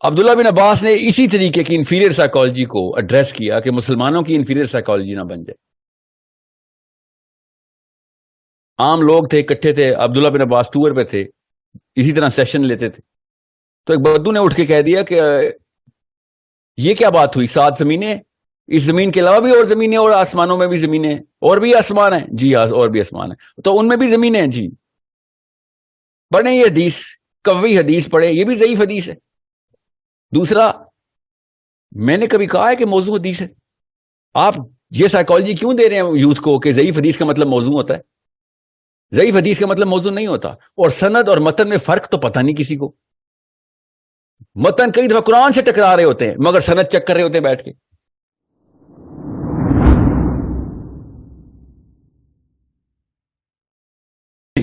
عبداللہ بن عباس نے اسی طریقے کی انفیریئر سائیکالوجی کو ایڈریس کیا کہ مسلمانوں کی انفیریئر سائیکالوجی نہ بن جائے. عام لوگ تھے، اکٹھے تھے، عبداللہ بن عباس ٹور پہ تھے، اسی طرح سیشن لیتے تھے. تو ایک بدو نے اٹھ کے کہہ دیا کہ یہ کیا بات ہوئی، 7 زمینیں، اس زمین کے علاوہ بھی اور زمینیں، اور آسمانوں میں بھی زمینیں، اور بھی آسمان ہیں. جی اور بھی آسمان ہیں، تو ان میں بھی زمینیں ہیں. جی پڑھیں یہ حدیث، قوی حدیث پڑھیں، یہ بھی ضعیف حدیث ہے. دوسرا، میں نے کبھی کہا ہے کہ موضوع حدیث ہے؟ آپ یہ سائیکالوجی کیوں دے رہے ہیں یوتھ کو کہ ضعیف حدیث کا مطلب موضوع ہوتا ہے؟ ضعیف حدیث کا مطلب موضوع نہیں ہوتا. اور سند اور متن میں فرق تو پتہ نہیں کسی کو. متن کئی دفعہ قرآن سے ٹکرا رہے ہوتے ہیں مگر سند چیک کر رہے ہوتے ہیں بیٹھ کے.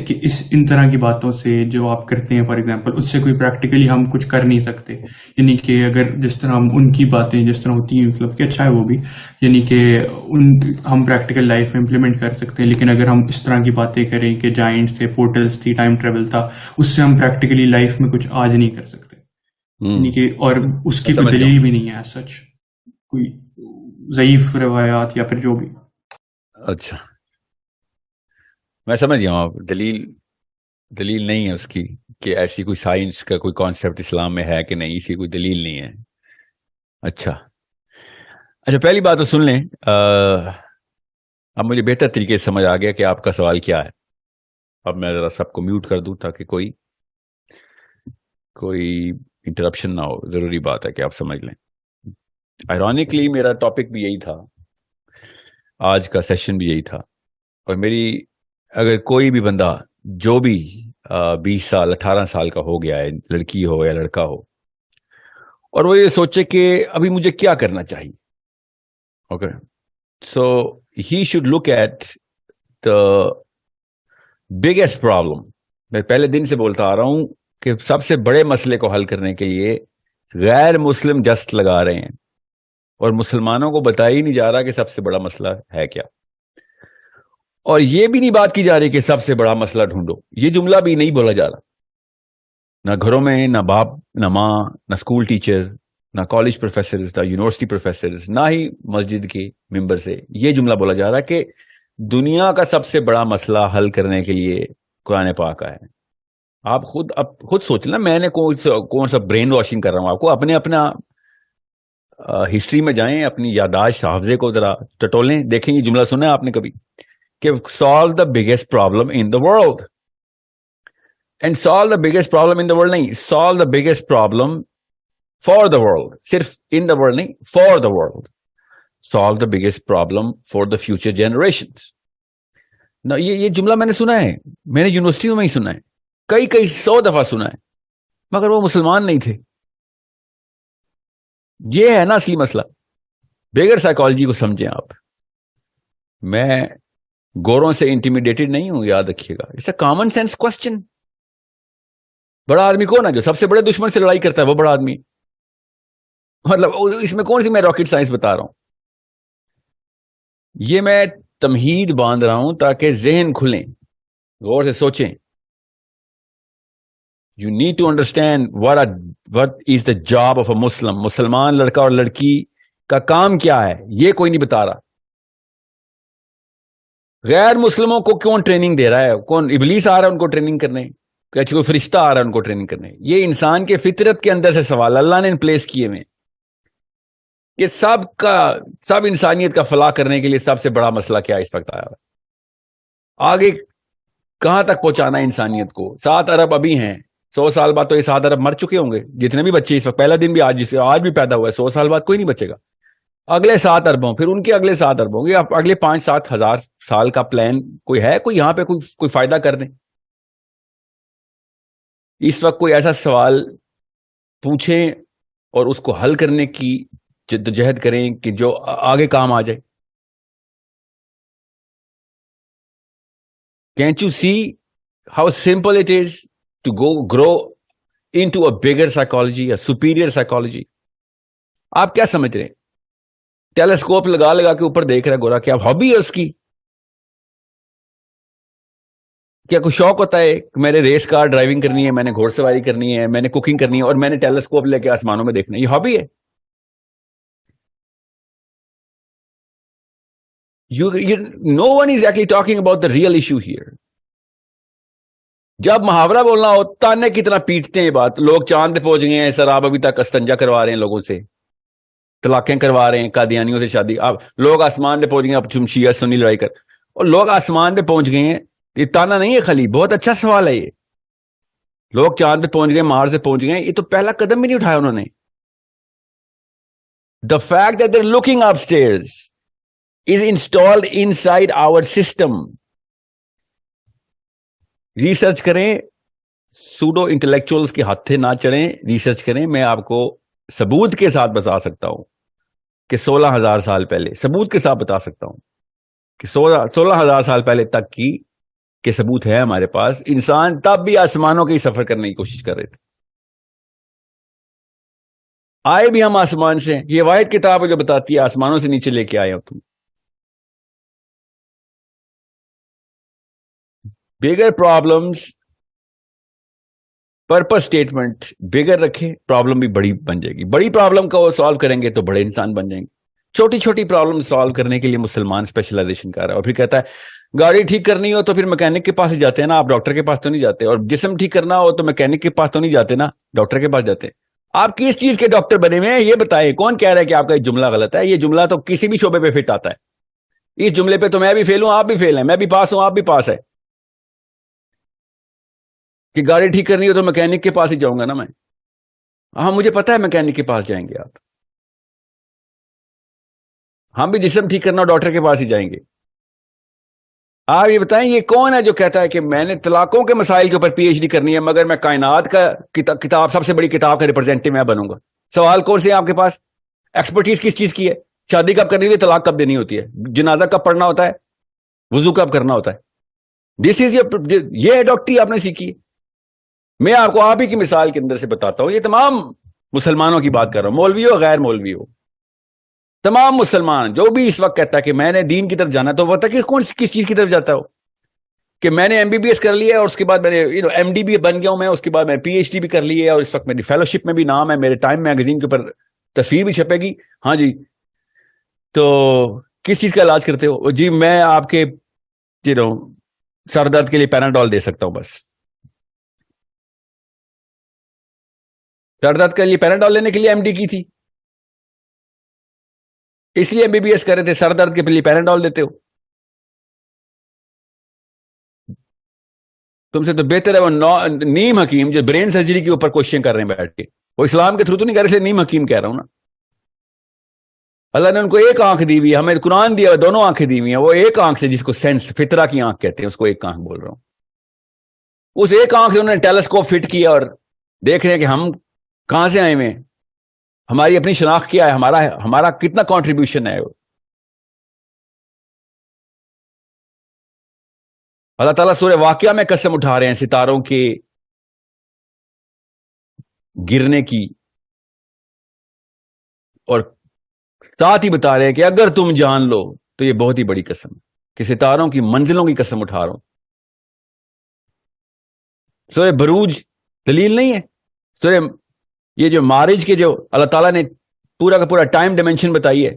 کہ ان طرح کی باتوں سے جو آپ کرتے ہیں، فار ایگزامپل، اس سے کوئی پریکٹیکلی ہم کچھ کر نہیں سکتے. یعنی کہ اگر جس طرح ہم ان کی باتیں جس طرح ہوتی ہیں، مطلب کہ اچھا ہے وہ بھی، یعنی کہ ہم پریکٹیکل لائف میں امپلیمنٹ کر سکتے ہیں. لیکن اگر ہم اس طرح کی باتیں کریں کہ جائنٹس تھے، پورٹلز تھی، ٹائم ٹریول تھا، اس سے ہم پریکٹیکلی لائف میں کچھ آج نہیں کر سکتے. یعنی کہ اور اس کی کوئی دلیل بھی نہیں ہے سچ، کوئی ضعیف روایات یا پھر جو بھی. اچھا میں سمجھ گیا ہوں. آپ دلیل نہیں ہے اس کی کہ ایسی کوئی سائنس کا کوئی کانسیپٹ اسلام میں ہے کہ نہیں، اسی کوئی دلیل نہیں ہے. اچھا پہلی بات تو سن لیں. اب مجھے بہتر طریقے سے سمجھ آ گیا کہ آپ کا سوال کیا ہے. اب میں ذرا سب کو میوٹ کر دوں تاکہ کوئی انٹرپشن نہ ہو. ضروری بات ہے کہ آپ سمجھ لیں. آئرونکلی میرا ٹاپک بھی یہی تھا، آج کا سیشن بھی یہی تھا. اور میری اگر کوئی بھی بندہ جو بھی 20 سال 18 سال کا ہو گیا ہے، لڑکی ہو یا لڑکا ہو، اور وہ یہ سوچے کہ ابھی مجھے کیا کرنا چاہیے، okay, so he should look at the biggest problem. میں پہلے دن سے بولتا آ رہا ہوں کہ سب سے بڑے مسئلے کو حل کرنے کے لیے غیر مسلم جسٹ لگا رہے ہیں، اور مسلمانوں کو بتایا ہی نہیں جا رہا کہ سب سے بڑا مسئلہ ہے کیا. اور یہ بھی نہیں بات کی جا رہی کہ سب سے بڑا مسئلہ ڈھونڈو. یہ جملہ بھی نہیں بولا جا رہا، نہ گھروں میں، نہ باپ، نہ ماں، نہ اسکول ٹیچر، نہ کالج پروفیسرز، نہ یونیورسٹی پروفیسرز، نہ ہی مسجد کے ممبر سے یہ جملہ بولا جا رہا کہ دنیا کا سب سے بڑا مسئلہ حل کرنے کے لیے قرآن پاک ہے. آپ خود سوچ لیں، میں نے کون سا برین واشنگ کر رہا ہوں آپ کو. اپنا ہسٹری میں جائیں، اپنی یاداشت حافظے کو ذرا ٹٹولیں، دیکھیں یہ جملہ سنا ہے آپ نے کبھی کہ solve the biggest problem in the world. And solve the biggest problem in the world نہیں، solve the biggest problem for the world. صرف in the world نہیں، for the world. Solve the biggest problem for the future generations. یہ جملہ میں نے سنا ہے، میں نے یونیورسٹیوں میں ہی سنا ہے، کئی 100 دفعہ سنا ہے، مگر وہ مسلمان نہیں تھے. یہ ہے نا اصلی مسئلہ. بغیر سائیکالوجی کو سمجھیں آپ. میں گوروں سے انٹیمیڈیٹڈ نہیں ہوں، یاد رکھیے گا. It's a common sense question. بڑا آدمی کون ہے جو سب سے بڑے دشمن سے لڑائی کرتا ہے؟ وہ بڑا آدمی. مطلب اس میں کون سی میں راکٹ سائنس بتا رہا ہوں؟ یہ میں تمہید باندھ رہا ہوں تاکہ ذہن کھلیں، غور سے سوچیں. You need to understand what is the job of a Muslim. مسلمان لڑکا اور لڑکی کا کام کیا ہے، یہ کوئی نہیں بتا رہا. غیر مسلموں کو کیوں ٹریننگ دے رہا ہے؟ کون؟ ابلیس آ رہا ہے ان کو ٹریننگ کرنے، کہ کوئی فرشتہ آ رہا ہے ان کو ٹریننگ کرنے؟ یہ انسان کے فطرت کے اندر سے سوال اللہ نے پلیس کیے ہوئے. یہ سب انسانیت کا فلاح کرنے کے لیے سب سے بڑا مسئلہ کیا اس وقت آیا ہے؟ آگے کہاں تک پہنچانا ہے انسانیت کو؟ 7 ارب ابھی ہیں، 100 سال بعد تو یہ 7 ارب مر چکے ہوں گے. جتنے بھی بچے اس وقت، پہلا دن بھی آج بھی پیدا ہوا ہے، 100 سال بعد کوئی نہیں بچے گا. اگلے 7 اربوں، پھر ان کے اگلے 7 اربوں گے، اگلے 5-7 ہزار سال کا پلان کوئی ہے؟ کوئی یہاں پہ کوئی فائدہ کر دیں؟ اس وقت کوئی ایسا سوال پوچھیں اور اس کو حل کرنے کی جدوجہد کریں کہ جو آگے کام آ جائے. Can't you see how simple it is to grow into a bigger psychology, a superior psychology? آپ کیا سمجھ رہے ہیں؟ ٹیلیسکوپ لگا کے اوپر دیکھ رہا ہے گورا، کیا ہابی ہے اس کی؟ کیا کوئی شوق ہوتا ہے کہ میں نے ریس کار ڈرائیونگ کرنی ہے, میں نے گھوڑ سواری کرنی ہے, میں نے کوکنگ کرنی ہے, اور میں نے ٹیلیسکوپ لے کے آسمانوں میں دیکھنا ہے؟ یہ ہابی ہے. No one is actually talking about the real issue here. جب محاورہ بولنا ہو تانے کی طرح پیٹتے ہیں یہ بات. لوگ چاند پہ پہنچ گئے ہیں, سر آپ ابھی تک استنجا کروا رہے ہیں لوگوں سے, طلاقیں کروا رہے ہیں, قادیانیوں سے شادی. اب لوگ آسمان پہ پہنچ گئے, اب تم شیعہ سنی لڑائی کر, اور لوگ آسمان پہ پہنچ گئے ہیں. یہ تانا نہیں ہے خالی, بہت اچھا سوال ہے یہ. لوگ چاند پہ پہنچ گئے, مارس پہ پہنچ گئے, یہ تو پہلا قدم بھی نہیں اٹھایا انہوں نے. The fact that they're looking upstairs is installed inside our system. Research کریں, سوڈو انٹلیکچوئلز کے ہاتھے نہ چڑھیں, ریسرچ کریں. میں آپ کو ثبوت کے ساتھ بتا سکتا ہوں کہ 16,000 سال پہلے, ثبوت کے ساتھ بتا سکتا ہوں کہ 16,000 سال پہلے تک کی کہ ثبوت ہے ہمارے پاس. انسان تب بھی آسمانوں کے ہی سفر کرنے کی کوشش کر رہے تھے. آئے بھی ہم آسمان سے. یہ واحد کتاب ہے جو بتاتی ہے آسمانوں سے نیچے لے کے آئے ہو تم. بگر پرابلمس, پرپس اسٹیٹمنٹ بگر رکھے, پرابلم بھی بڑی بن جائے گی. بڑی پرابلم کو سالو کریں گے تو بڑے انسان بن جائیں گے. چھوٹی چھوٹی پرابلم سالو کرنے کے لیے مسلمان اسپیشلائزیشن کر رہا ہے. اور پھر کہتا ہے گاڑی ٹھیک کرنی ہو تو پھر میکینک کے پاس ہی جاتے ہیں نا, آپ ڈاکٹر کے پاس تو نہیں جاتے. اور جسم ٹھیک کرنا ہو تو میکینک کے پاس تو نہیں جاتے نا, ڈاکٹر کے پاس جاتے ہیں. آپ کس چیز کے ڈاکٹر بنے ہوئے ہیں یہ بتائیں. کون کہہ رہا ہے کہ آپ کا یہ جملہ غلط ہے؟ یہ جملہ تو کسی بھی شعبے پہ فٹ آتا ہے. اس جملے پہ تو میں بھی فیل ہوں, آپ بھی فیل ہیں, میں بھی پاس ہوں, آپ بھی پاس ہے. کہ گاڑی ٹھیک کرنی ہو تو میکینک کے پاس ہی جاؤں گا نا میں. ہاں مجھے پتا ہے میکینک کے پاس جائیں گے آپ. ہم بھی جسم ٹھیک کرنا ہو ڈاکٹر کے پاس ہی جائیں گے. آپ یہ بتائیں یہ کون ہے جو کہتا ہے کہ میں نے طلاقوں کے مسائل کے اوپر پی ایچ ڈی کرنی ہے مگر میں کائنات کا کتاب, سب سے بڑی کتاب کا ریپرزینٹیو میں بنوں گا؟ سوال کون سے آپ کے پاس؟ ایکسپرٹیز کس چیز کی ہے؟ شادی کب کرنی ہوتی ہے, طلاق کب دینی ہوتی ہے, جنازہ کب پڑھنا ہوتا ہے, وضو کب کرنا ہوتا ہے. دس از یہ ہے ڈاکٹری آپ نے سیکھی. میں آپ کو آپ ہی کی مثال کے اندر سے بتاتا ہوں. یہ تمام مسلمانوں کی بات کر رہا ہوں, مولوی ہو غیر مولوی ہو, تمام مسلمان جو بھی اس وقت کہتا ہے کہ میں نے دین کی طرف جانا, تو وہ تک کس چیز کی طرف جاتا ہو کہ میں نے ایم بی بی ایس کر لیا ہے اور اس کے بعد میں نے ایم ڈی بھی بن گیا ہوں میں, اس کے بعد میں پی ایچ ڈی بھی کر لی ہے اور اس وقت میری فیلوشپ میں بھی نام ہے, میرے ٹائم میگزین کے اوپر تصویر بھی چھپے گی. ہاں جی, تو کس چیز کا علاج کرتے ہو؟ جی میں آپ کے سر درد کے لیے پیناڈول دے سکتا ہوں بس. سر درد کے لیے پیناڈول لینے کے لیے ایم ڈی کی تھی, اس لیے ایم بی بی ایس کر رہے تھے, سر درد کے لیے پیناڈول دیتے ہو. تم سے تو بہتر ہے وہ نیم حکیم جو برین سرجری کے اوپر کوشچن کر رہے ہیں بیٹھ کے. وہ اسلام کے تھرو تو نہیں کر رہے, نیم حکیم کہہ رہا ہوں نا. اللہ نے ان کو ایک آنکھ دی ہوئی ہے, ہمیں قرآن دیا, دونوں آنکھیں دی ہوئی ہیں. وہ ایک آنکھ سے جس کو سینس فطرہ کی آنکھ کہتے ہیں, اس کو ایک آنکھ بول رہا ہوں. اس ایک آنکھ سے انہوں نے ٹیلیسکوپ فٹ کیا اور دیکھ رہے ہیں کہ ہم کہاں سے آئے ہوئے, ہماری اپنی شناخت کیا ہے, ہمارا کتنا کنٹریبیوشن ہے. اللہ تعالیٰ سورہ واقعہ میں قسم اٹھا رہے ہیں ستاروں کے گرنے کی, اور ساتھ ہی بتا رہے ہیں کہ اگر تم جان لو تو یہ بہت ہی بڑی قسم ہے کہ ستاروں کی منزلوں کی قسم اٹھا رہا ہوں. سورہ بروج دلیل نہیں ہے. سورہ یہ جو معارج کے جو اللہ تعالیٰ نے پورا کا پورا ٹائم ڈائمینشن بتائی ہے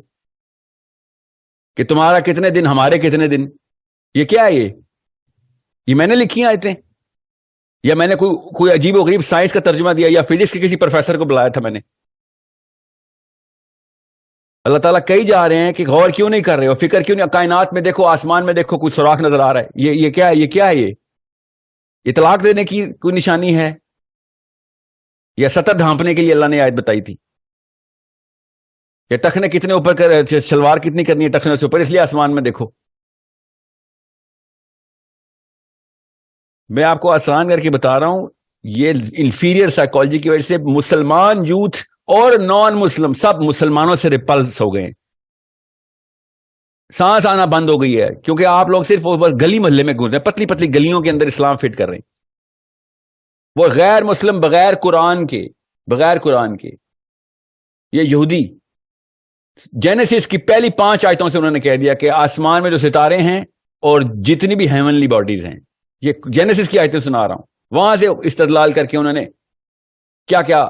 کہ تمہارا کتنے دن, ہمارے کتنے دن, یہ کیا ہے؟ یہ میں نے لکھی ہیں آیتیں, یا میں نے کوئی عجیب و غریب سائنس کا ترجمہ دیا, یا فزکس کے کسی پروفیسر کو بلایا تھا میں نے؟ اللہ تعالیٰ کہی جا رہے ہیں کہ غور کیوں نہیں کر رہے ہو, فکر کیوں نہیں, کائنات میں دیکھو, آسمان میں دیکھو, کوئی سوراخ نظر آ رہا ہے, یہ کیا ہے, یہ کیا ہے, یہ طلاق دینے کی کوئی نشانی ہے یا سطر ڈھانپنے کے لیے اللہ نے آیت بتائی تھی, یا ٹخنے کتنے اوپر کر, شلوار کتنی کرنی ہے ٹخنے سے اوپر, اس لیے آسمان میں دیکھو. میں آپ کو آسان کر کے بتا رہا ہوں, یہ انفیریئر سائیکالوجی کی وجہ سے مسلمان یوتھ اور نان مسلم سب مسلمانوں سے ریپلس ہو گئے, سانس آنا بند ہو گئی ہے, کیونکہ آپ لوگ صرف گلی محلے میں گھوم رہے ہیں, پتلی پتلی گلیوں کے اندر اسلام فٹ کر رہے ہیں. وہ غیر مسلم بغیر قرآن کے, یہ یہودی جینیسس کی پہلی 5 آیتوں سے انہوں نے کہہ دیا کہ آسمان میں جو ستارے ہیں اور جتنی بھی ہیونلی باڈیز ہیں یہ جینیسس کی آیتیں سنا رہا ہوں, وہاں سے استدلال کر کے انہوں نے کیا کیا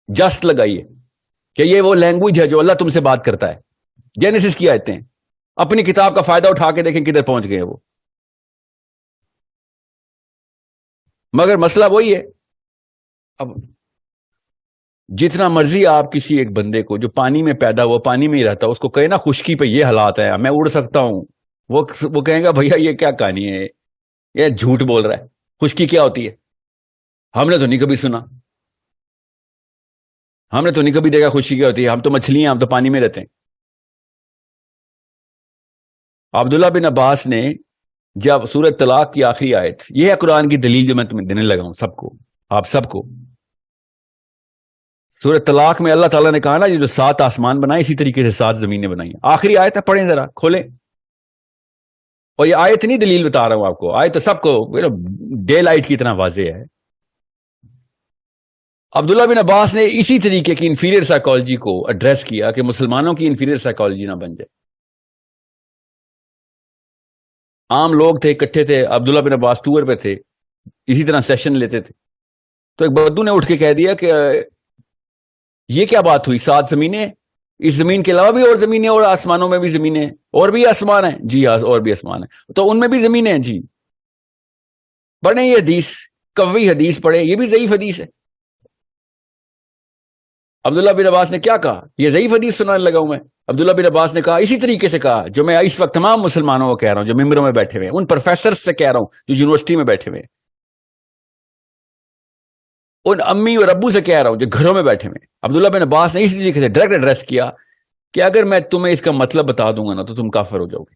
جسٹ لگائی ہے کہ یہ وہ لینگویج ہے جو اللہ تم سے بات کرتا ہے. جینیسس کی آیتیں, اپنی کتاب کا فائدہ اٹھا کے دیکھیں کدھر پہنچ گئے وہ. مگر مسئلہ وہی ہے, اب جتنا مرضی آپ کسی ایک بندے کو جو پانی میں پیدا ہوا, پانی میں ہی رہتا, اس کو کہے نا خشکی پہ یہ حالات ہے, میں اڑ سکتا ہوں, وہ کہیں گا بھیا یہ کیا کہانی ہے, یہ جھوٹ بول رہا ہے. خشکی کیا ہوتی ہے ہم نے تو نہیں کبھی سنا, ہم نے تو نہیں کبھی دیکھا خشکی کیا ہوتی ہے, ہم تو مچھلی ہیں, ہم تو پانی میں رہتے ہیں. عبداللہ بن عباس نے جب سورۃ طلاق کی آخری آیت, یہ ہے قرآن کی دلیل جو میں تمہیں دینے لگا ہوں سب کو, آپ سب کو. سورۃ طلاق میں اللہ تعالیٰ نے کہا نا جو 7 آسمان بنائے اسی طریقے سے 7 زمینیں بنائی. آخری آیت ہے, پڑھیں ذرا, کھولیں. اور یہ آیت نہیں دلیل بتا رہا ہوں آپ کو, آیت تو سب کو ڈے لائٹ کی طرح واضح ہے. عبداللہ بن عباس نے اسی طریقے کی انفیریئر سائیکالوجی کو ایڈریس کیا کہ مسلمانوں کی انفیریئر سائیکالوجی نہ بن جائے. عام لوگ تھے, اکٹھے تھے, عبداللہ بن عباس ٹور پہ تھے, اسی طرح سیشن لیتے تھے. تو ایک بدو نے اٹھ کے کہہ دیا کہ یہ کیا بات ہوئی, 7 زمینیں, اس زمین کے علاوہ بھی اور زمینیں, اور آسمانوں میں بھی زمینیں, اور بھی آسمان ہیں جی, اور بھی آسمان ہیں, تو ان میں بھی زمینیں ہیں جی. پڑھیں یہ حدیث, قوی حدیث پڑھیں, یہ بھی ضعیف حدیث ہے. عبداللہ بن عباس نے کیا کہا, یہ ضعیف حدیث سنانے لگا ہوں میں. عبداللہ بن عباس نے کہا اسی طریقے سے کہا جو میں اس وقت تمام مسلمانوں کو کہہ رہا ہوں جو ممبروں میں بیٹھے ہوئے ہیں, ان پروفیسر سے کہہ رہا ہوں جو یونیورسٹی میں بیٹھے ہوئے ہیں, ان امی اور ابو سے کہہ رہا ہوں جو گھروں میں بیٹھے ہوئے ہیں. عبداللہ بن عباس نے اسی طریقے سے ڈائریکٹ ایڈریس کیا کہ اگر میں تمہیں اس کا مطلب بتا دوں گا نا تو تم کافر ہو جاؤ گے.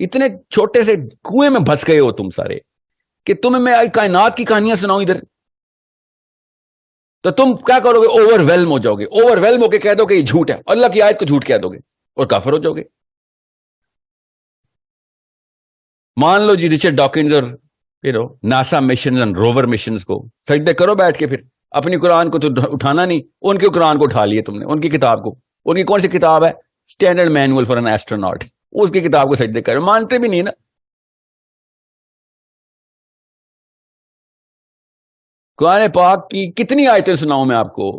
اتنے چھوٹے سے کنویں میں پھنس گئے ہو تم سارے کہ تمہیں میں کائنات کی کہانیاں سناؤں ادھر, تو تم کیا کرو گے, اوور ویلم ہو جاؤ گے. اوور ویلم ہو کے کہہ دو کہ یہ جھوٹ ہے, اللہ کی آیت کو جھوٹ کہہ دو گے اور کافر ہو جاؤ گے. مان لو جی رچرڈ ڈاکنز اور ناسا مشنز اور روور مشنز کو سجدے کرو بیٹھ کے, پھر اپنی قرآن کو تو اٹھانا نہیں, ان کے قرآن کو اٹھا لیے تم نے, ان کی کتاب کو. ان کی کون سی کتاب ہے, standard manual for an astronaut, اس کی کتاب کو سجدے کرو, مانتے بھی نہیں نا. قرآن پاک کی کتنی آیتیں سناؤں میں آپ کو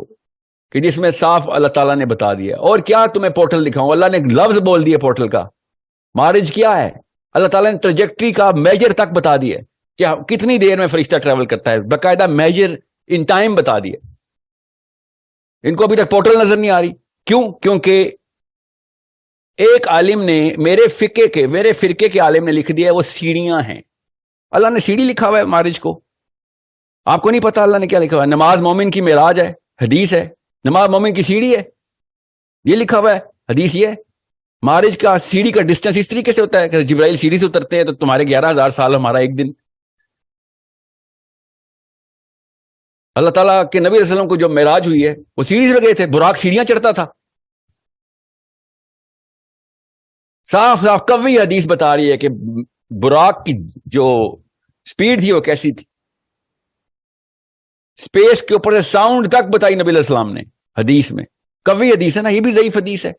کہ جس میں صاف اللہ تعالیٰ نے بتا دیا, اور کیا تمہیں پورٹل دکھاؤں, اللہ نے لفظ بول دیا پورٹل کا, مارج کیا ہے, اللہ تعالیٰ نے ٹریجیکٹری کا میجر تک بتا دیا کہ کتنی دیر میں فرشتہ ٹریول کرتا ہے, باقاعدہ میجر ان ٹائم بتا دیا. ان کو ابھی تک پورٹل نظر نہیں آ رہی. کیوں؟ کیونکہ ایک عالم نے میرے فرقے کے عالم نے لکھ دیا وہ سیڑھیاں ہیں. اللہ نے سیڑھی لکھا ہوا ہے مارج کو, آپ کو نہیں پتا اللہ نے کیا لکھا ہوا ہے. نماز مومن کی معراج ہے, حدیث ہے. نماز مومن کی سیڑھی ہے, یہ لکھا ہوا ہے, حدیث یہ ہے. مارج کا سیڑھی کا ڈسٹینس اس طریقے سے ہوتا ہے کہ جبرائیل سیڑھی سے اترتے ہیں تو تمہارے 11,000 سال, ہمارا ایک دن. اللہ تعالیٰ کے نبی علیہ وسلم کو جو معراج ہوئی ہے وہ سیڑھی سے گئے تھے, براق سیڑھیاں چڑھتا تھا. صاف صاف قوی حدیث بتا رہی ہے کہ براق کی جو سپیڈ تھی وہ کیسی تھی. سپیس کے اوپر سے ساؤنڈ تک بتائی نبی علیہ السلام نے حدیث میں. قوی حدیث ہے نا, یہ بھی ضعیف حدیث ہے.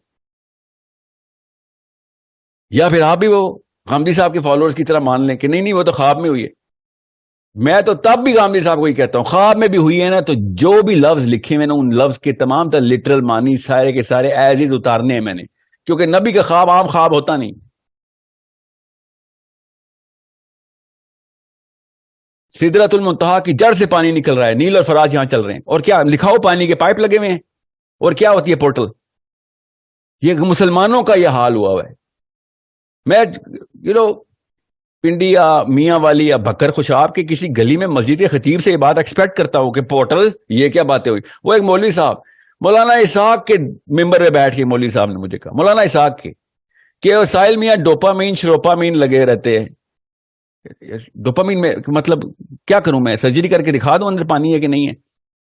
یا پھر آپ بھی وہ غامدی صاحب کے فالوورز کی طرح مان لیں کہ نہیں وہ تو خواب میں ہوئی ہے. میں تو تب بھی غامدی صاحب کو ہی کہتا ہوں, خواب میں بھی ہوئی ہے نا تو جو بھی لفظ لکھے ہوئے نا ان لفظ کے تمام تر لٹرل معنی سارے کے سارے ایز از اتارنے ہیں میں نے, کیونکہ نبی کا خواب عام خواب ہوتا نہیں. سدرۃ المنتہا کی جڑ سے پانی نکل رہا ہے, نیل اور فراز یہاں چل رہے ہیں, اور کیا لکھاؤ پانی کے پائپ لگے ہوئے ہیں, اور کیا ہوتی ہے پورٹل. یہ مسلمانوں کا یہ حال ہوا ہے. میں پنڈی یا میاں والی یا بکر خوشاب کے کسی گلی میں مسجد خطیب سے یہ بات ایکسپیکٹ کرتا ہوں کہ پورٹل یہ کیا باتیں ہوئی. وہ ایک مولوی صاحب مولانا اسحاق کے ممبر پہ بیٹھ کے مولوی صاحب نے مجھے کہا, مولانا اسحاق کے, کہ سائل میاں ڈوپامین شروپامین لگے رہتے ہیں. ڈوپامین میں مطلب کیا کروں, میں سرجری کر کے دکھا دوں اندر پانی ہے کہ نہیں ہے,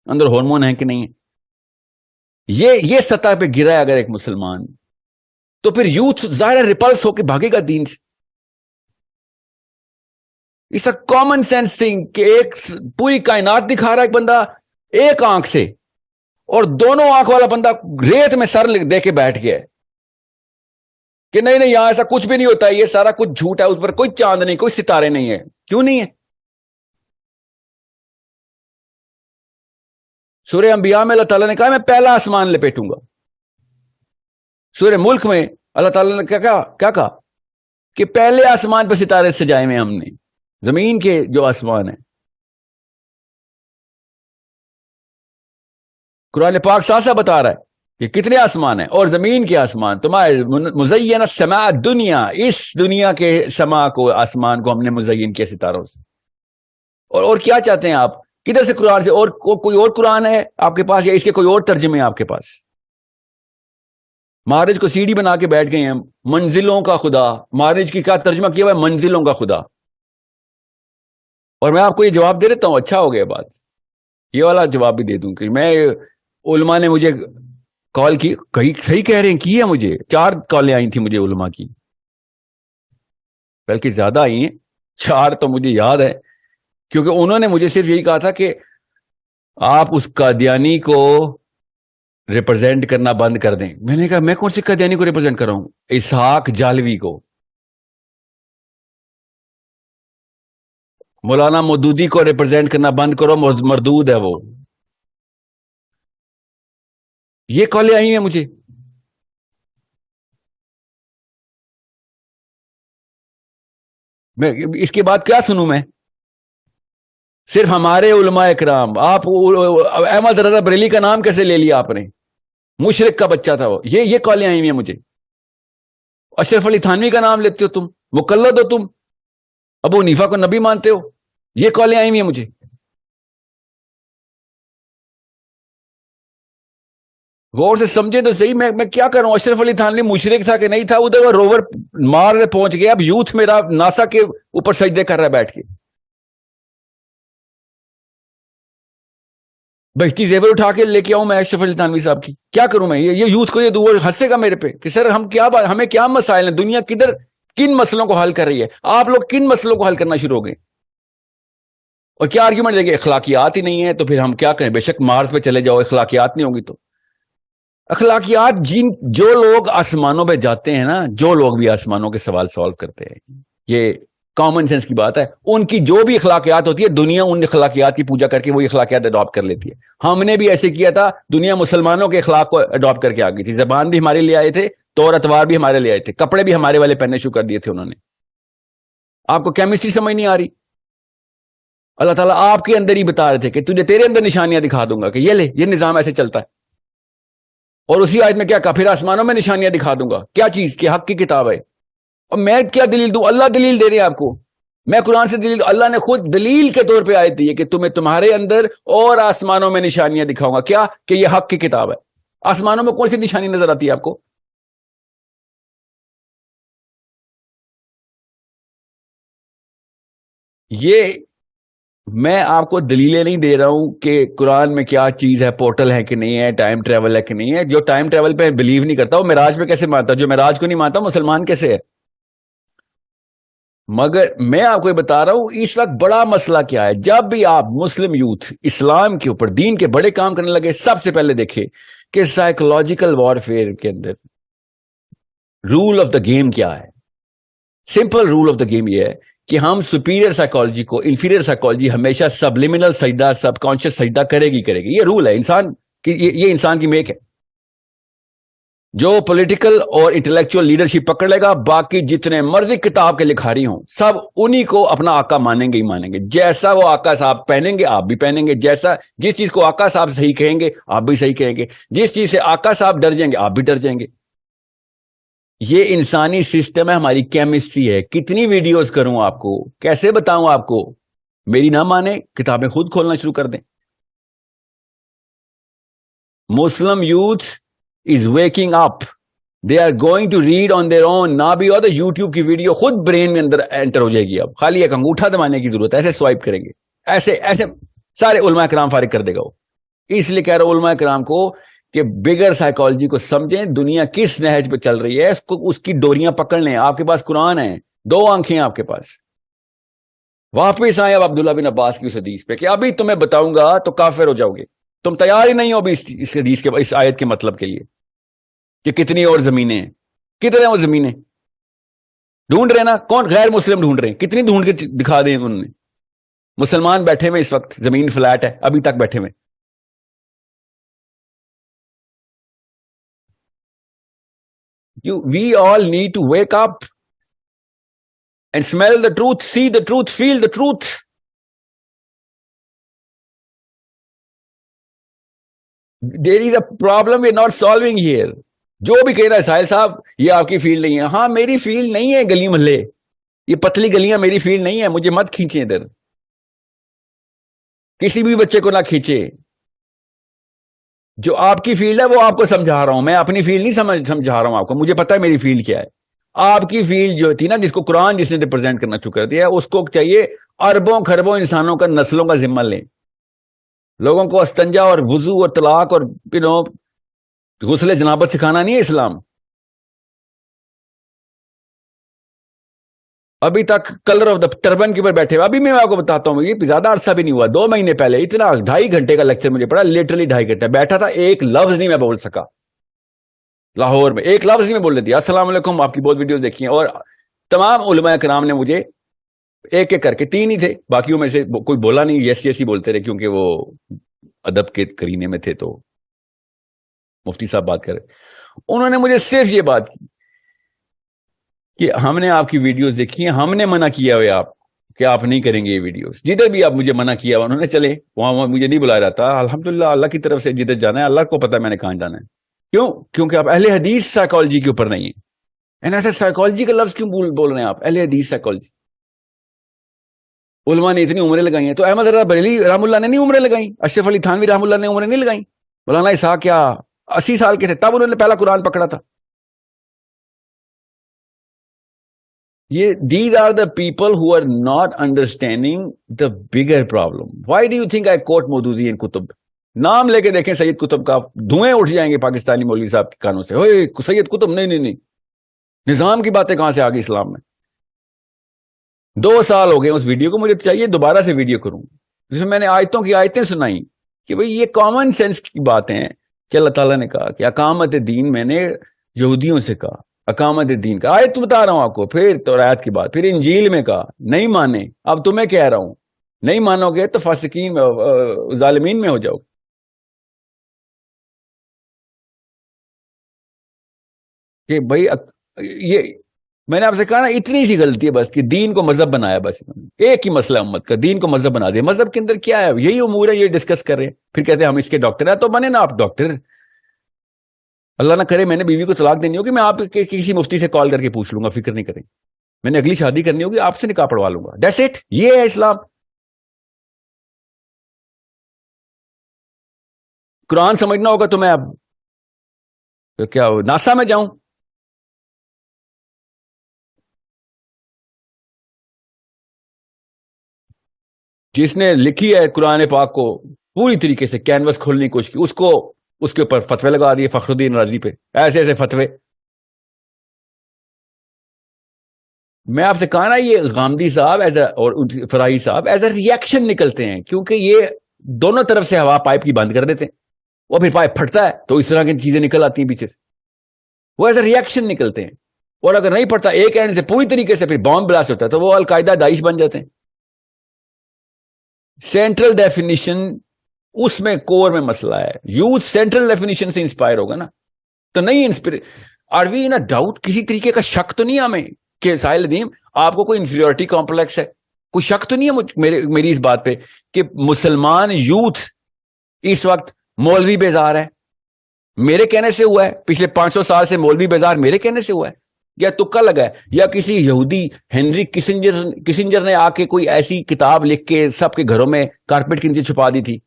اندر ہارمون ہے کہ نہیں ہے. یہ سطح پہ گرا ہے اگر ایک مسلمان, تو پھر یوتھ ظاہر ریپلس ہو کے بھاگے گا دین سے. It's a common sense thing کہ ایک پوری کائنات دکھا رہا ہے ایک بندہ ایک آنکھ سے, اور دونوں آنکھ والا بندہ ریت میں سر دے کے بیٹھ گیا ہے کہ نہیں یہاں ایسا کچھ بھی نہیں ہوتا, یہ سارا کچھ جھوٹ ہے, اس پر کوئی چاند نہیں, کوئی ستارے نہیں ہے. کیوں نہیں ہے؟ سورہ انبیاء میں اللہ تعالیٰ نے کہا میں پہلا آسمان لپیٹوں گا. سورہ ملک میں اللہ تعالیٰ نے کیا کہا کہ پہلے آسمان پہ ستارے سجائے ہوئے ہم نے، زمین کے جو آسمان ہیں. قرآن پاک صاف صاف بتا رہا ہے کہ کتنے آسمان ہیں، اور زمین کے آسمان تمہارے مزین السماء دنیا، اس دنیا کے سما کو، آسمان کو ہم نے مزین کیا ستاروں سے. اور کیا چاہتے ہیں آپ؟ کدھر سے قرآن سے؟ اور کوئی اور قرآن ہے آپ کے پاس، یا اس کے کوئی اور ترجمے ہیں آپ کے پاس؟ معارج کو سیڑھی بنا کے بیٹھ گئے ہیں، منزلوں کا خدا. معارج کی کیا ترجمہ کیا ہوا ہے؟ منزلوں کا خدا. اور میں آپ کو یہ جواب دے دیتا ہوں، اچھا ہو گیا بات، یہ والا جواب بھی دے دوں کہ میں، علماء نے مجھے کال کی، کہیں صحیح کہہ رہے ہیں، کی ہے مجھے 4 کالیں آئی تھیں مجھے علماء کی، بلکہ زیادہ آئی ہیں، 4 تو مجھے یاد ہے، کیونکہ انہوں نے مجھے صرف یہی کہا تھا کہ آپ اس قادیانی کو ریپرزینٹ کرنا بند کر دیں. میں نے کہا میں کون سے قادیانی کو ریپرزینٹ کر رہا ہوں؟ اسحاق جالوی کو، مولانا مودودی کو ریپرزینٹ کرنا بند کرو، مردود ہے وہ. یہ کالیں آئی ہیں مجھے. میں اس کے بعد کیا سنوں؟ میں صرف ہمارے علماء اکرام، آپ احمد رضا بریلی کا نام کیسے لے لیا آپ نے؟ مشرک کا بچہ تھا وہ. یہ کالیں آئی ہیں مجھے. اشرف علی تھانوی کا نام لیتے ہو تم، مقلد ہو تم، ابو حنیفہ کو نبی مانتے ہو. یہ کالیں آئی ہوئی ہیں مجھے. غور سے سمجھے تو صحیح، میں کیا کروں؟ اشرف علی تھانوی مشرک تھا کہ نہیں تھا؟ ادھر وہ روور مار پہنچ گیا، اب یوتھ میرا ناسا کے اوپر سجدے کر رہا ہے بیٹھ کے. بہتی زیور اٹھا کے لے کے آؤں میں اشرف علی تھانوی صاحب کی؟ کیا کروں میں؟ یہ یوتھ کو یہ دور ہنسے گا میرے پہ کہ سر ہمیں کیا مسائل ہیں؟ دنیا کن مسئلوں کو حل کر رہی ہے؟ آپ لوگ کن مسئلوں کو حل کرنا شروع ہو گئے؟ اور کیا آرگیومنٹ دیں گے؟ اخلاقیات ہی نہیں ہے تو پھر ہم کیا کریں؟ بے شک مارس پہ چلے جاؤ، اخلاقیات نہیں ہوگی تو. اخلاقیات جو لوگ آسمانوں پہ جاتے ہیں نا، جو لوگ بھی آسمانوں کے سوال سالو کرتے ہیں، یہ کامن سینس کی بات ہے، ان کی جو بھی اخلاقیات ہوتی ہے دنیا ان اخلاقیات کی پوجا کر کے وہی اخلاقیات اڈاپٹ کر لیتی ہے. ہم نے بھی ایسے کیا تھا، دنیا مسلمانوں کے اخلاق کو اڈاپٹ کر کے آ گئی تھی. زبان بھی ہمارے لیے آئے تھے، طور اتوار بھی ہمارے لیے آئے تھے، کپڑے بھی ہمارے والے پہننے شروع کر دیے تھے انہوں نے. آپ کو کیمسٹری سمجھ نہیں آ رہی؟ اللہ تعالیٰ آپ کے اندر ہی بتا رہے تھے کہ تجھے تیرے اندر نشانیاں دکھا دوں گا کہ یہ لے، یہ نظام ایسے چلتا ہے. اور اسی آیت میں کیا کہا؟ پھر آسمانوں میں نشانیاں دکھا دوں گا. کیا چیز؟ کہ حق کی کتاب ہے. اور میں کیا دلیل دوں؟ اللہ دلیل دے رہے ہیں آپ کو. میں قرآن سے دلیل، اللہ نے خود دلیل کے طور پہ آیت دی ہے کہ تمہیں تمہارے اندر اور آسمانوں میں نشانیاں دکھاؤں گا. کیا؟ کہ یہ حق کی کتاب ہے. آسمانوں میں کون سی نشانی نظر آتی ہے آپ کو؟ یہ میں آپ کو دلیلیں نہیں دے رہا ہوں کہ قرآن میں کیا چیز ہے، پورٹل ہے کہ نہیں ہے، ٹائم ٹریول ہے کہ نہیں ہے. جو ٹائم ٹریول پہ بلیو نہیں کرتا وہ معراج پہ کیسے مانتا؟ جو معراج کو نہیں مانتا مسلمان کیسے ہے؟ مگر میں آپ کو یہ بتا رہا ہوں اس وقت بڑا مسئلہ کیا ہے. جب بھی آپ مسلم یوتھ اسلام کے اوپر دین کے بڑے کام کرنے لگے، سب سے پہلے دیکھیں کہ سائیکولوجیکل وارفیئر کے اندر رول آف دا گیم کیا ہے. Simple rule of the game یہ ہے کہ ہم سپیریئر سائیکالوجی کو انفیریئر سائیکالوجی ہمیشہ سبلیمنل سجدہ، سب کانشیس سجدہ کرے گی. یہ رول ہے انسان کی، یہ انسان کی میک ہے. جو پولیٹیکل اور انٹلیکچوئل لیڈرشپ پکڑ لے گا، باقی جتنے مرضی کتاب کے لکھاری ہوں سب انہی کو اپنا آقا مانیں گے ہی مانیں گے. جیسا وہ آقا صاحب پہنیں گے آپ بھی پہنیں گے، جس چیز کو آقا صاحب صحیح کہیں گے آپ بھی صحیح کہیں گے، جس چیز سے آقا صاحب ڈر جائیں گے آپ بھی ڈر جائیں گے. یہ انسانی سسٹم ہے، ہماری کیمسٹری ہے. کتنی ویڈیوز کروں آپ کو، کیسے بتاؤں آپ کو؟ میری نہ مانے کتابیں خود کھولنا شروع کر دیں. Muslim youth is waking up. They are going to read on their own. نہ بھی ہو تو یوٹیوب کی ویڈیو خود برین میں اندر انٹر ہو جائے گی. اب خالی ایک انگوٹھا دبانے کی ضرورت ہے، ایسے سوائپ کریں گے، ایسے سارے علماء کرام فارغ کر دے گا وہ. اس لیے کہہ رہا ہوں علماء کرام کو کہ بگر سائیکالوجی کو سمجھیں، دنیا کس نہج پہ چل رہی ہے اس کی ڈوریاں پکڑ لیں. آپ کے پاس قرآن ہے، 2 آنکھیں آپ کے پاس. واپس آئے اب عبداللہ بن عباس کی اس حدیث پہ کہ ابھی تمہیں بتاؤں گا تو کافر ہو جاؤ گے. تم تیار ہی نہیں ہو ابھی اس حدیث کے، اس آیت کے مطلب کے لیے کہ کتنی اور زمینیں ہیں. کتنے وہ زمینیں؟ ڈھونڈ رہے نا, کون غیر مسلم ڈھونڈ رہے ہیں, کتنی ڈھونڈ کے دکھا دیں انہوں نے. مسلمان بیٹھے ہوئے اس وقت, زمین فلیٹ ہے ابھی تک بیٹھے ہوئے. We all need to wake up and smell the truth, see the truth, feel the truth. There is a problem we're not solving here. جو بھی کہہ رہا ہے ساحل صاحب یہ آپ کی فیلڈ نہیں ہے, ہاں میری فیلڈ نہیں ہے گلی محلے, یہ پتلی گلیاں میری فیلڈ نہیں ہے, مجھے مت کھینچیں ادھر, کسی بھی بچے کو نہ کھینچے. جو آپ کی فیلڈ ہے وہ آپ کو سمجھا رہا ہوں, میں اپنی فیلڈ نہیں سمجھا رہا ہوں آپ کو, مجھے پتا ہے میری فیلڈ کیا ہے. آپ کی فیلڈ جو تھی نا, جس کو قرآن جس نے ریپرزینٹ کرنا چکا دیا, اس کو چاہیے اربوں خربوں انسانوں کا نسلوں کا ذمہ لیں. لوگوں کو استنجا اور وضو اور طلاق اور غسل جنابت سکھانا نہیں ہے اسلام. ابھی تک کلر آف دا ٹربن کے اوپر بیٹھے ہوئے. ابھی میں آپ کو بتاتا ہوں, یہ زیادہ عرصہ بھی نہیں ہوا, 2 مہینے پہلے اتنا 2.5 گھنٹے کا لیکچر مجھے پڑا, لٹرلی 2.5 گھنٹے بیٹھا تھا, ایک لفظ نہیں میں بول سکا. لاہور میں ایک لفظ نہیں میں بول دیا. السلام علیکم, آپ کی بہت ویڈیوز دیکھی ہیں, اور تمام علماء کرام نے مجھے ایک ایک کر کے, 3 ہی تھے, باقیوں میں سے کوئی بولا نہیں, یس یس ہی بولتے رہے, کیونکہ وہ ادب کے کرینے میں تھے, تو مفتی صاحب بات کر رہے. انہوں نے مجھے صرف یہ بات کی کہ ہم نے آپ کی ویڈیوز دیکھی ہیں, ہم نے منع کیا ہوئے آپ کہ آپ نہیں کریں گے یہ ویڈیوز. جدھر بھی آپ مجھے منع کیا ہوا, انہوں نے چلے وہاں مجھے نہیں بلایا جاتا, الحمدللہ اللہ کی طرف سے جدھر جانا ہے اللہ کو پتا ہے میں نے کہاں جانا ہے. کیوں؟ کیونکہ آپ اہل حدیث سائیکالوجی کے اوپر نہیں ہیں. سائیکالوجی کا لفظ کیوں بول رہے ہیں آپ, اہل حدیث سائیکالوجی. علماء نے اتنی عمریں لگائی ہیں, تو احمد رضا بریلوی رحم اللہ نے نہیں عمریں لگائی, اشرف علی تھانوی رحم اللہ نے عمریں نہیں لگائی, مولانا اسحاق کیا 80 سال کے تھے تب انہوں نے پہلا قرآن پکڑا تھا. یہ these are the people who are not understanding the bigger problem. Why do you think I quote Maududi in کتب؟ نام لے کے دیکھیں سید قطب کا, دھوئیں اٹھ جائیں گے پاکستانی مولوی صاحب کے کانوں سے, اوئے سید قطب نہیں, نظام کی باتیں کہاں سے آ گئی اسلام میں. 2 سال ہو گئے اس ویڈیو کو, مجھے چاہیے دوبارہ سے ویڈیو کروں جس میں میں نے آیتوں کی آیتیں سنائی کہ بھئی یہ کامن سینس کی باتیں ہیں کہ اللہ تعالیٰ نے کہا کہ اقامت دین, میں نے یہودیوں سے کہا اقامت دین کا, آیت بتا رہا ہوں آپ کو, پھر تورات کی بات, پھر انجیل میں کہا نہیں مانے, اب تمہیں کہہ رہا ہوں نہیں مانو گے تو فاسقین ظالمین میں ہو جاؤ گے. کہ بھائی یہ میں نے آپ سے کہا نا, اتنی سی غلطی ہے بس کہ دین کو مذہب بنایا, بس ایک ہی مسئلہ امت کا, دین کو مذہب بنا دیا. مذہب کے اندر کیا ہے, یہی امور ہے, یہ ڈسکس کر رہے ہیں, پھر کہتے ہیں ہم اس کے ڈاکٹر ہیں. تو بنے نا آپ ڈاکٹر, اللہ نہ کرے میں نے بیوی کو طلاق دینی ہوگی, میں آپ کے کسی مفتی سے کال کر کے پوچھ لوں گا, فکر نہیں کریں. میں نے اگلی شادی کرنی ہوگی آپ سے نکاح پڑھوا لوں گا, دیٹس اٹ. یہ ہے اسلام. قرآن سمجھنا ہوگا تو میں اب کیا ناسا میں جاؤں. جس نے لکھی ہے قرآن پاک کو پوری طریقے سے کینوس کھولنے کی کوشش کی, اس کو اس کے اوپر فتوے لگا دیے فخر الدین رازی پہ, ایسے ایسے فتوے. میں آپ سے کہا نا, یہ غامدی صاحب اور فراہی صاحب ایز اے ریئیکشن نکلتے ہیں, کیونکہ یہ دونوں طرف سے ہوا پائپ کی بند کر دیتے ہیں, وہ پھر پائپ پھٹتا ہے تو اس طرح کی چیزیں نکل آتی ہیں پیچھے سے, وہ ایز اے ریئیکشن نکلتے ہیں. اور اگر نہیں پھٹتا ایک اینڈ سے پوری طریقے سے, پھر بام بلاسٹ ہوتا ہے تو وہ القاعدہ داعش بن جاتے ہیں. سینٹرل ڈیفینیشن اس میں کور میں مسئلہ ہے. یوتھ سینٹرل ڈیفینیشن سے انسپائر ہوگا نا, تو نہیں inspire. Are we in doubt, کسی طریقے کا شک تو نہیں ہمیں کہ ساحل ندیم آپ کو کوئی انفیریورٹی کمپلیکس ہے, کوئی شک تو نہیں ہے میری اس بات پہ کہ مسلمان یوتھ اس وقت مولوی بیزار ہے؟ میرے کہنے سے ہوا ہے, پچھلے 500 سال سے مولوی بیزار میرے کہنے سے ہوا ہے, یا تکا لگا ہے, یا کسی یہودی ہنری کسنجر نے آ کے کوئی ایسی کتاب لکھ کے سب کے گھروں میں کارپیٹ کے نیچے چھپا دی تھی؟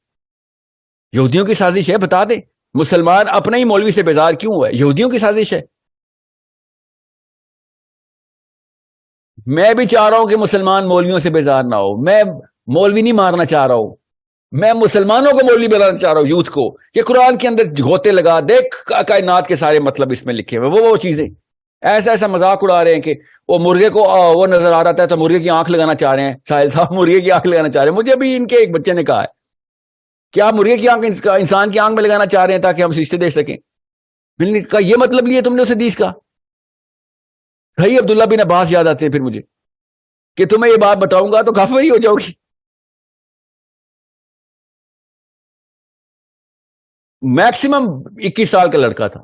یہودیوں کی سازش ہے, بتا دیں. مسلمان اپنے ہی مولوی سے بیزار کیوں ہوا ہے؟ یہودیوں کی سازش ہے. میں بھی چاہ رہا ہوں کہ مسلمان مولویوں سے بیزار نہ ہو. میں مولوی نہیں مارنا چاہ رہا ہوں, میں مسلمانوں کو مولوی بنانا چاہ رہا ہوں, یوتھ کو, کہ قرآن کے اندر گھوتے لگا, دیکھ کائنات کے سارے مطلب اس میں لکھے ہوئے, وہ چیزیں ایسا مذاق اڑا رہے ہیں کہ وہ مرغے کو وہ نظر آ رہا ہے تو مرغے کی آنکھ لگانا چاہ رہے ہیں. ساحل صاحب مرغے کی آنکھ لگانا چاہ رہے ہیں. مجھے ابھی ان کے ایک بچے نے کہا ہے کہ آپ مرغے کی آنکھ انسان کی آنکھ میں لگانا چاہ رہے ہیں تاکہ ہم رشتے دیکھ سکیں. میں نے کہا یہ مطلب لیا تم نے اس حدیث کا؟ بھائی عبداللہ بن عباس یاد آتے ہیں پھر مجھے کہ تمہیں یہ بات بتاؤں گا تو کافر ہی ہو جاؤ گی. میکسیمم 21 سال کا لڑکا تھا,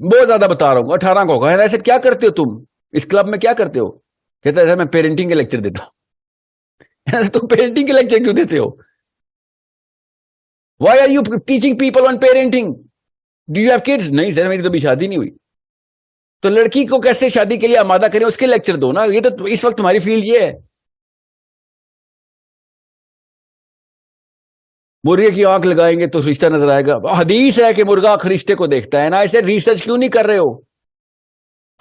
بہت زیادہ بتا رہا ہوں, 18 کا ہوگا. ایسے کیا کرتے ہو تم اس کلب میں, کیا کرتے ہو؟ کہتا ہے میں پیرنٹنگ کے لیکچر دیتا ہوں. تم پیرنٹنگ کے لیکچر کیوں دیتے ہو؟ Why are you teaching people on parenting? Do you have kids? نہیں سر میری تو ابھی شادی نہیں ہوئی. تو لڑکی کو کیسے شادی کے لیے آمادہ کریں, اس کے لیکچر دو نا. یہ تو اس وقت تمہاری فیلڈ یہ ہے. مرغے کی آنکھ لگائیں گے تو رشتہ نظر آئے گا. حدیث ہے کہ مرغا رشتے کو دیکھتا ہے نا. ایسے ریسرچ کیوں نہیں کر رہے ہو؟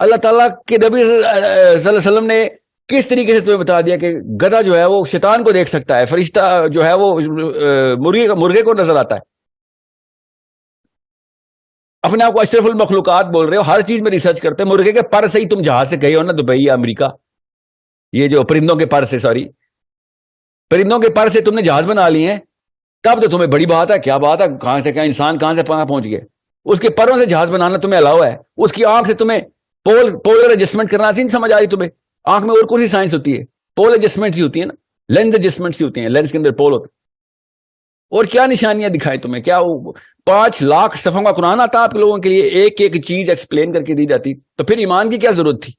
اللہ تعالیٰ کے نبی صلی اللہ علیہ وسلم نے کس طریقے سے تمہیں بتا دیا کہ گدھا جو ہے وہ شیطان کو دیکھ سکتا ہے, فرشتہ جو ہے وہ مرغے کو نظر آتا ہے. اپنے آپ کو اشرف المخلوقات بول رہے ہو, ہر چیز میں ریسرچ کرتے ہیں. مرغے کے پر سے ہی تم جہاز سے گئے ہو نا دبئی یا امریکہ, یہ جو پرندوں کے پر سے, سوری پرندوں کے پر سے تم نے جہاز بنا لیے ہیں, تب تو تمہیں بڑی بات ہے. کیا بات ہے, کہاں سے کیا انسان کہاں سے پہنچ گئے. اس کے پروں سے جہاز بنانا تمہیں الاؤ ہے. اس کی آنکھ سے تمہیں پولر ایڈجسٹمنٹ کرنا نہیں سمجھ آ رہی تمہیں؟ آنکھ میں اور کون سی سائنس ہوتی ہے؟ پول ایڈجسٹمنٹ ہی ہوتی ہے نا, لینس ایڈجسٹمنٹ ہی ہوتی ہیں, لینس کے اندر پول ہوتے. اور کیا نشانیاں دکھائیں تمہیں؟ کیا 5 لاکھ صفحوں کا قرآن آتا آپ لوگوں کے لیے, ایک ایک چیز ایکسپلین کر کے دی جاتی, تو پھر ایمان کی کیا ضرورت تھی؟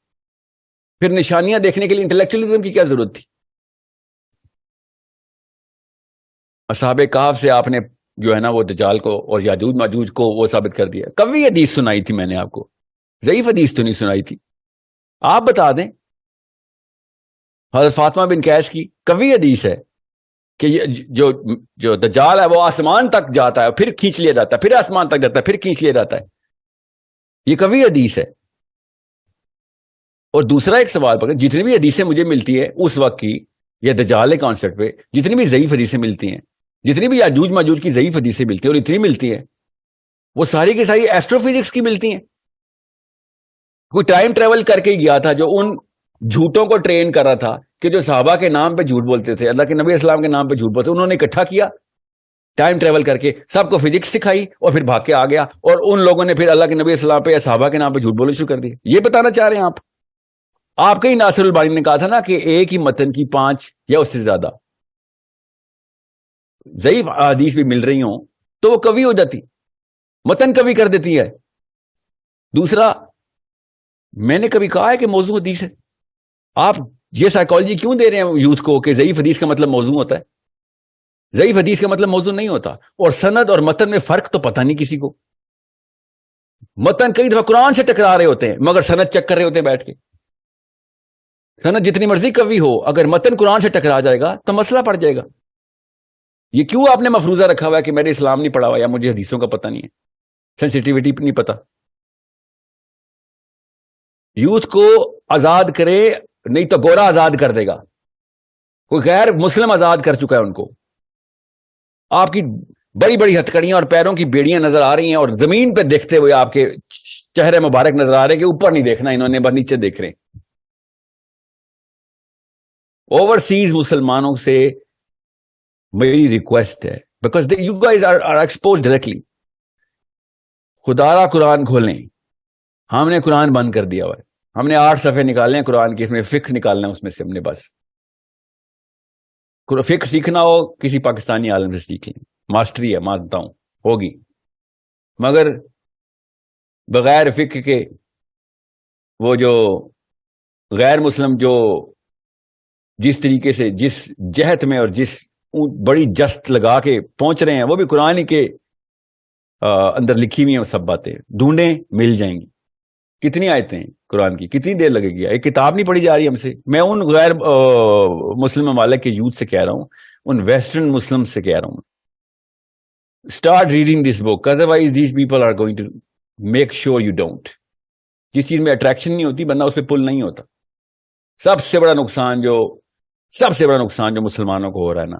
پھر نشانیاں دیکھنے کے لیے انٹلیکچولی کی کیا ضرورت تھی؟ اصحاب کہف سے آپ نے جو ہے نا وہ دجال کو اور یاجوج ماجوج کو وہ ثابت کر دیا. کبھی حدیث سنائی تھی میں نے آپ کو, ضعیف حدیث تو نہیں سنائی تھی. آپ بتا دیں حضرت فاطمہ بن قیس کی کبھی حدیث ہے کہ جو دجال ہے وہ آسمان تک جاتا ہے پھر کھینچ لیا جاتا ہے, پھر آسمان تک جاتا ہے پھر کھینچ لیا جاتا ہے. یہ کبھی حدیث ہے. اور دوسرا ایک سوال پکڑ, جتنی بھی حدیثیں مجھے ملتی ہے اس وقت کی یا دجال کانسیپٹ پہ, جتنی بھی ضعیف حدیثیں ملتی ہیں, جتنی بھی یاجوج ماجوج کی ضعیف حدیثیں ملتی ہیں, اور اتنی ملتی ہیں, وہ ساری کی ساری ایسٹرو فزکس کی ملتی ہیں. کوئی ٹائم ٹریول کر کے ہی گیا تھا جو ان جھوٹوں کو ٹرین کر رہا تھا کہ جو صحابہ کے نام پہ جھوٹ بولتے تھے, اللہ کے نبی اسلام کے نام پہ جھوٹ بولتے, انہوں نے اکٹھا کیا ٹائم ٹریول کر کے, سب کو فزکس سکھائی اور پھر بھاگ کے آ گیا, اور ان لوگوں نے پھر اللہ کے نبی اسلام پہ یا صحابہ کے نام پہ جھوٹ بولنا شروع کر دیا. یہ بتانا چاہ رہے ہیں آپ کے ہی ناصر البانی نے کہا تھا نا کہ ایک ہی متن کی 5 یا اس سے زیادہ ضعیف احادیث بھی مل رہی ہوں تو وہ کبھی ہو جاتی, متن کبھی کر دیتی ہے. دوسرا, میں نے کبھی کہا ہے کہ موضوع حدیث ہے؟ آپ یہ سائیکالوجی کیوں دے رہے ہیں یوتھ کو کہ ضعیف حدیث کا مطلب موضوع ہوتا ہے؟ ضعیف حدیث کا مطلب موضوع نہیں ہوتا. اور سند اور متن میں فرق تو پتہ نہیں کسی کو. متن کئی دفعہ قرآن سے ٹکرا رہے ہوتے ہیں مگر سند چیک کر رہے ہوتے ہیں بیٹھ کے. سند جتنی مرضی کبھی ہو, اگر متن قرآن سے ٹکرا جائے گا تو مسئلہ پڑ جائے گا. یہ کیوں آپ نے مفروضہ رکھا ہوا ہے کہ میرے اسلام نہیں پڑھا ہوا یا مجھے حدیثوں کا پتہ نہیں ہے, سینسٹیوٹی نہیں پتہ؟ یوتھ کو آزاد کرے, نہیں تو گورا آزاد کر دے گا. کوئی غیر مسلم آزاد کر چکا ہے ان کو. آپ کی بڑی بڑی ہتھکڑیاں اور پیروں کی بیڑیاں نظر آ رہی ہیں, اور زمین پہ دیکھتے ہوئے آپ کے چہرے مبارک نظر آ رہے ہیں کہ اوپر نہیں دیکھنا انہوں نے, بس نیچے دیکھ رہے ہیں. اوورسیز مسلمانوں سے میری ریکویسٹ ہے, because you guys are expose directly. خدا را قرآن کھولیں. ہم نے قرآن بند کر دیا ہوا ہے, ہم نے 8 صفحے نکالنے ہیں قرآن کی, اس میں فقہ نکالنا ہے اس میں سے ہم نے. بس فقہ سیکھنا ہو کسی پاکستانی عالم سے سیکھ لیں, ماسٹری ہے مانتا ہوں ہوگی, مگر بغیر فقہ کے وہ جو غیر مسلم جو جس طریقے سے جس جہت میں اور جس بڑی جست لگا کے پہنچ رہے ہیں, وہ بھی قرآن کے اندر لکھی ہوئی ہیں. وہ سب باتیں ڈھونڈیں مل جائیں گی. کتنی آیتیں قرآن کی, کتنی دیر لگے گی؟ ایک کتاب نہیں پڑھی جا رہی ہم سے. میں ان غیر مسلم ممالک کے یوتھ سے کہہ رہا ہوں, ان ویسٹرن مسلم سے کہہ رہا ہوں, start reading this book, otherwise these people are going to make sure you don't. جس چیز میں اٹریکشن نہیں ہوتی بندہ اس پہ پل نہیں ہوتا. سب سے بڑا نقصان جو مسلمانوں کو ہو رہا ہے نا,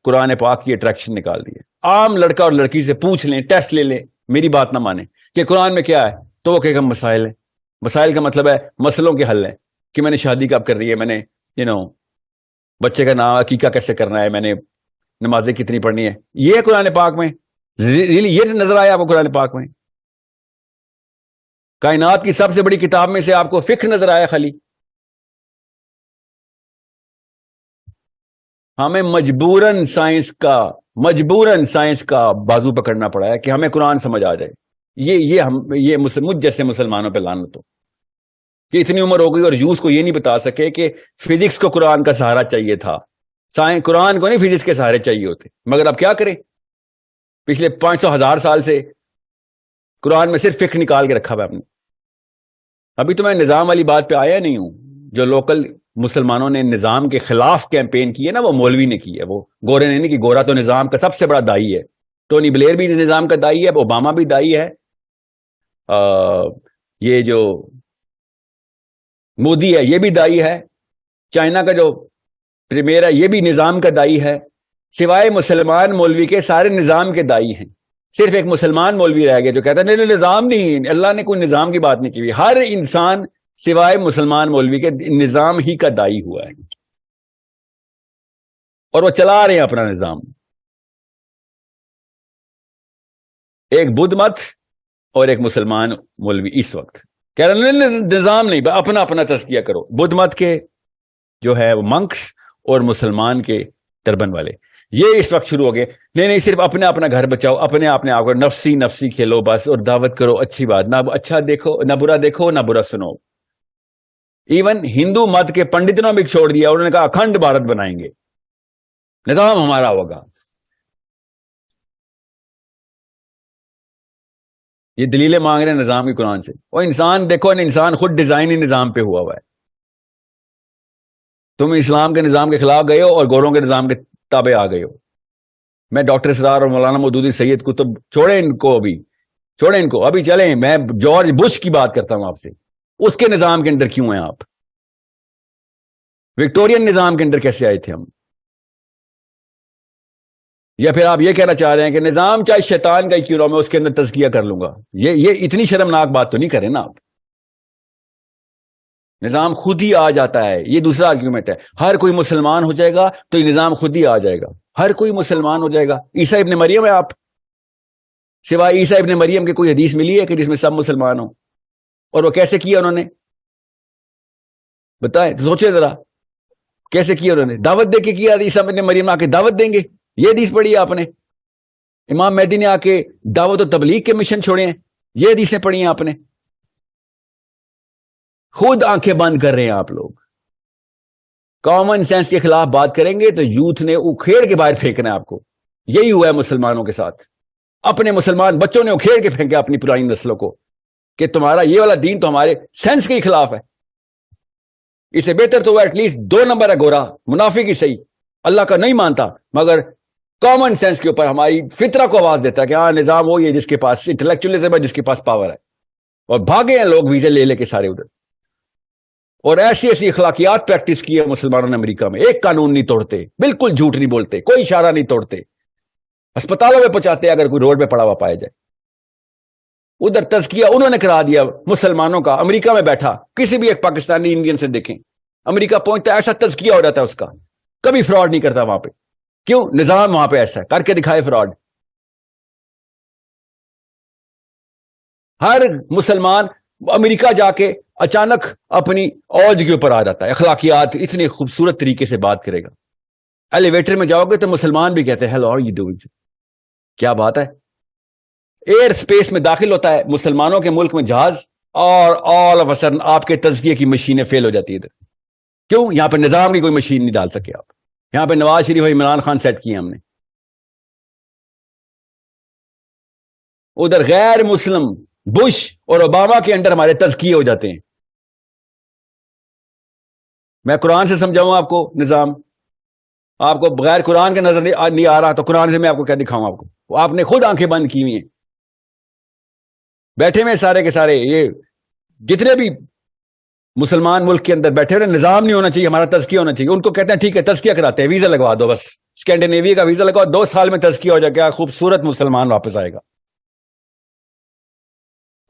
قرآن پاک کی اٹریکشن نکال دی ہے. عام لڑکا اور لڑکی سے پوچھ لیں, ٹیسٹ لے لیں, میری بات نہ مانیں کہ قرآن میں کیا ہے, تو وہ کہے گا مسائل ہے. مسائل کا مطلب ہے مسئلوں کے حل ہے, کہ میں نے شادی کب کرنی ہے, میں نے بچے کا نام عقیقہ کیسے کرنا ہے, میں نے نمازیں کتنی پڑھنی ہے. یہ ہے قرآن پاک میں؟ ریلی یہ نظر آیا آپ کو قرآن پاک میں؟ کائنات کی سب سے بڑی کتاب میں سے آپ کو فقہ نظر آیا خالی؟ ہمیں مجبوراً سائنس کا بازو پکڑنا پڑا ہے کہ ہمیں قرآن سمجھ آ جائے. یہ مجھ جیسے مسلمانوں پہ لعنت ہو کہ اتنی عمر ہو گئی اور یوتھ کو یہ نہیں بتا سکے کہ فزکس کو قرآن کا سہارا چاہیے تھا, قرآن کو نہیں فزکس کے سہارے چاہیے ہوتے. مگر اب کیا کریں, پچھلے 500,000 سال سے قرآن میں صرف فقہ نکال کے رکھا ہوا ہے آپ نے. ابھی تو میں نظام والی بات پہ آیا نہیں ہوں. جو لوکل مسلمانوں نے نظام کے خلاف کیمپین کی ہے نا, وہ مولوی نے کی ہے, وہ گورے نے نہیں کی. گورا تو نظام کا سب سے بڑا دائی ہے, ٹونی بلیئر بھی نظام کا دائی ہے, اوباما بھی دائی ہے, یہ جو مودی ہے یہ بھی دائی ہے, چائنا کا جو پریمیئر ہے یہ بھی نظام کا دائی ہے. سوائے مسلمان مولوی کے سارے نظام کے دائی ہیں. صرف ایک مسلمان مولوی رہ گیا جو کہتا ہے نہیں نظام نہیں, اللہ نے کوئی نظام کی بات نہیں کی. ہر انسان سوائے مسلمان مولوی کے نظام ہی کا دائی ہوا ہے, اور وہ چلا رہے ہیں اپنا نظام. ایک بدھ مت اور ایک مسلمان مولوی اس وقت کہہ رہے ہیں نظام نہیں, اپنا اپنا تزکیہ کرو. بدھ مت کے جو ہے وہ منکس اور مسلمان کے ٹربن والے یہ اس وقت شروع ہو گئے, نہیں صرف اپنا اپنا گھر بچاؤ, اپنے آپ کو نفسی کھیلو بس, اور دعوت کرو اچھی بات, نہ اچھا دیکھو نہ برا دیکھو نہ برا سنو. ایون ہندو مت کے پنڈتوں نے بھی چھوڑ دیا, انہوں نے کہا اکھنڈ بھارت بنائیں گے, نظام ہمارا ہوگا. یہ دلیلیں مانگ رہے ہیں نظام کی قرآن سے. اور انسان دیکھو, انسان خود ڈیزائن ہی نظام پہ ہوا ہے. تم اسلام کے نظام کے خلاف گئے ہو اور گوروں کے نظام کے تابع آ گئے ہو. میں ڈاکٹر اسرار اور مولانا مودودی سید قطب چھوڑیں ان کو ابھی چلیں. میں جارج بش کی بات کرتا ہوں آپ سے, اس کے نظام کے اندر کیوں ہیں آپ؟ وکٹورین نظام کے اندر کیسے آئے تھے ہم؟ یا پھر آپ یہ کہنا چاہ رہے ہیں کہ نظام چاہے شیطان کا ہی کیوں نہ ہو میں اس کے اندر تزکیہ کر لوں گا؟ یہ اتنی شرمناک بات تو نہیں کریں نا آپ. نظام خود ہی آ جاتا ہے, یہ دوسرا آرگیومنٹ ہے. ہر کوئی مسلمان ہو جائے گا تو یہ نظام خود ہی آ جائے گا, ہر کوئی مسلمان ہو جائے گا. عیسیٰ ابن مریم ہے آپ, سوائے عیسیٰ ابن مریم کے کوئی حدیث ملی ہے کہ جس میں سب مسلمان ہوں؟ اور وہ کیسے کیا انہوں نے بتائیں, سوچے ذرا کیسے کیا انہوں نے؟ دعوت دے کے کیا. عیسیٰ ابن مریم آ کے دعوت دیں گے, یہ حدیث پڑھی ہے آپ نے؟ امام مہدی نے آ کے دعوت و تبلیغ کے مشن چھوڑے ہیں, یہ حدیثیں پڑھی ہیں آپ نے؟ خود آنکھیں بند کر رہے ہیں آپ لوگ. کامن سینس کے خلاف بات کریں گے تو یوتھ نے اکھیڑ کے باہر پھینکنا ہے آپ کو. یہی ہوا ہے مسلمانوں کے ساتھ. اپنے مسلمان بچوں نے اکھیڑ کے پھینکا اپنی پرانی نسلوں کو کہ تمہارا یہ والا دین تو ہمارے سینس کے خلاف ہے. اسے بہتر تو وہ ایٹ لیسٹ 2 نمبر ہے گورا, منافق ہی صحیح, اللہ کا نہیں مانتا مگر کامن سینس کے اوپر ہماری فطرہ کو آواز دیتا ہے کہ ہاں نظام وہی ہے جس کے پاس انٹلیکچولیزم ہے, جس کے پاس پاور ہے. اور بھاگے ہیں لوگ ویزے لے کے سارے ادھر, اور ایسی ایسی اخلاقیات پریکٹس کی ہے مسلمانوں نے امریکہ میں. ایک قانون نہیں توڑتے, بالکل جھوٹ نہیں بولتے, کوئی اشارہ نہیں توڑتے, اسپتالوں میں پہنچاتے اگر کوئی روڈ پہ پڑا ہوا پایا جائے. ادھر تزکیہ انہوں نے کرا دیا مسلمانوں کا. امریکہ میں بیٹھا کسی بھی ایک پاکستانی انڈین سے دیکھیں, امریکہ پہنچتا ایسا تزکیہ ہو جاتا ہے اس کا, کبھی فراڈ نہیں کرتا وہاں پہ. کیوں؟ نظام وہاں پہ ایسا ہے, کر کے دکھائے فراڈ. ہر مسلمان امریکہ جا کے اچانک اپنی اوج کے اوپر آ جاتا ہے, اخلاقیات اتنی خوبصورت طریقے سے بات کرے گا. ایلیویٹر میں جاؤ گے تو مسلمان بھی کہتے ہیں ہیلو ہاؤ یو ڈوئنگ, کیا بات ہے. ایئر سپیس میں داخل ہوتا ہے مسلمانوں کے ملک میں جہاز, اور آل آف اے سڈن آپ کے تزکیے کی مشینیں فیل ہو جاتی ہے ادھر. کیوں؟ یہاں پہ نظام کی کوئی مشین نہیں ڈال سکے آپ. یہاں پہ نواز شریف اور عمران خان سیٹ کیے ہم نے. ادھر غیر مسلم بش اور اوباما کے انڈر ہمارے تزکیے ہو جاتے ہیں. میں قرآن سے سمجھاؤں آپ کو نظام, آپ کو بغیر قرآن کے نظر نہیں آ رہا تو قرآن سے میں آپ کو کیا دکھاؤں آپ کو؟ آپ نے خود آنکھیں بند کی ہوئی ہیں, بیٹھے میں سارے کے سارے یہ جتنے بھی مسلمان ملک کے اندر بیٹھے ہوئے, نظام نہیں ہونا چاہیے, ہمارا تزکیہ ہونا چاہیے. ان کو کہتے ہیں ٹھیک ہے تزکیہ کراتے ہیں, ویزا لگوا دو, بس اسکینڈینیویا کا ویزا لگواؤ, 2 سال میں تزکیہ ہو جائے گا, خوبصورت مسلمان واپس آئے گا.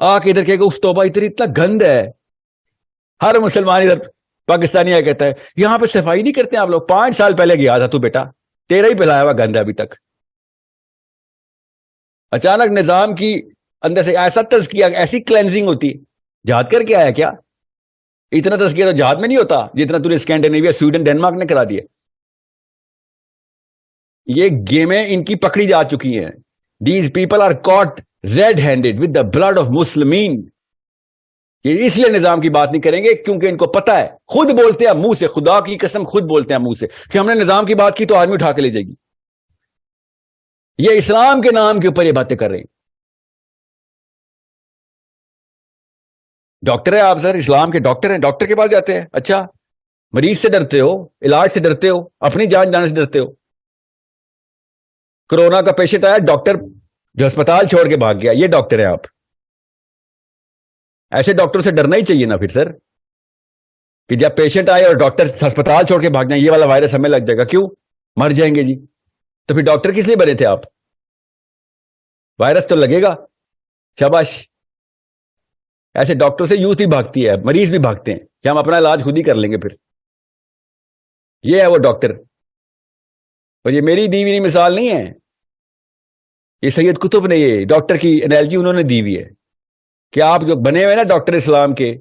آ کے ادھر کہ اف توبہ اتنا گند ہے. ہر مسلمان ادھر پاکستانی آیا کہتا ہے یہاں پہ صفائی نہیں کرتے آپ لوگ. 5 سال پہلے گیا تھا تو بیٹا, تیرا ہی پلایا ہوا گند ہے ابھی تک. اچانک نظام کی اندر سے ایسا تزکیہ, ایسی کلینزنگ ہوتی ہے جہاد کر کے آیا کیا؟ اتنا تذکیہ تو جہاد میں نہیں ہوتا جتنا تُو نے اسکینڈینیویا، سویڈن، ڈنمارک نے کرا دیا. یہ گیمیں ان کی پکڑی جا چکی ہیں. These people are caught red handed with the blood of مسلمین. یہ اس لیے نظام کی بات نہیں کریں گے کیونکہ ان کو پتا ہے, خود بولتے ہیں منہ سے, خدا کی قسم خود بولتے ہیں منہ سے کہ ہم نے نظام کی بات کی تو آرمی اٹھا کے لے جائے گی. یہ اسلام کے نام کے اوپر یہ باتیں کر رہے ہیں. ڈاکٹر ہے آپ سر, اسلام کے ڈاکٹر ہیں, ڈاکٹر کے پاس جاتے ہیں. اچھا, مریض سے ڈرتے ہو, علاج سے ڈرتے ہو, اپنی جان جانے سے ڈرتے ہو. کورونا کا پیشنٹ آیا, ڈاکٹر جو اسپتال چھوڑ کے بھاگ گیا, یہ ڈاکٹر ہے آپ. ایسے ڈاکٹر سے ڈرنا ہی چاہیے نا پھر سر, کہ جب پیشنٹ آئے اور ڈاکٹر اسپتال چھوڑ کے بھاگ جائیں, یہ والا وائرس ہمیں لگ جائے گا, کیوں مر جائیں گے جی. تو پھر ڈاکٹر کس لیے بنے تھے آپ؟ وائرس تو لگے گا. شاباش. ایسے ڈاکٹر سے یوتھ بھی بھاگتی ہے, مریض بھی بھاگتے ہیں کہ ہم اپنا علاج خود ہی کر لیں گے. پھر یہ ہے وہ ڈاکٹر. اور یہ میری دی ہوئی مثال نہیں ہے, یہ سید قطب نے یہ ڈاکٹر کی انالوجی انہوں نے دی ہوئی ہے کہ آپ جو بنے ہوئے نا ڈاکٹر اسلام کے,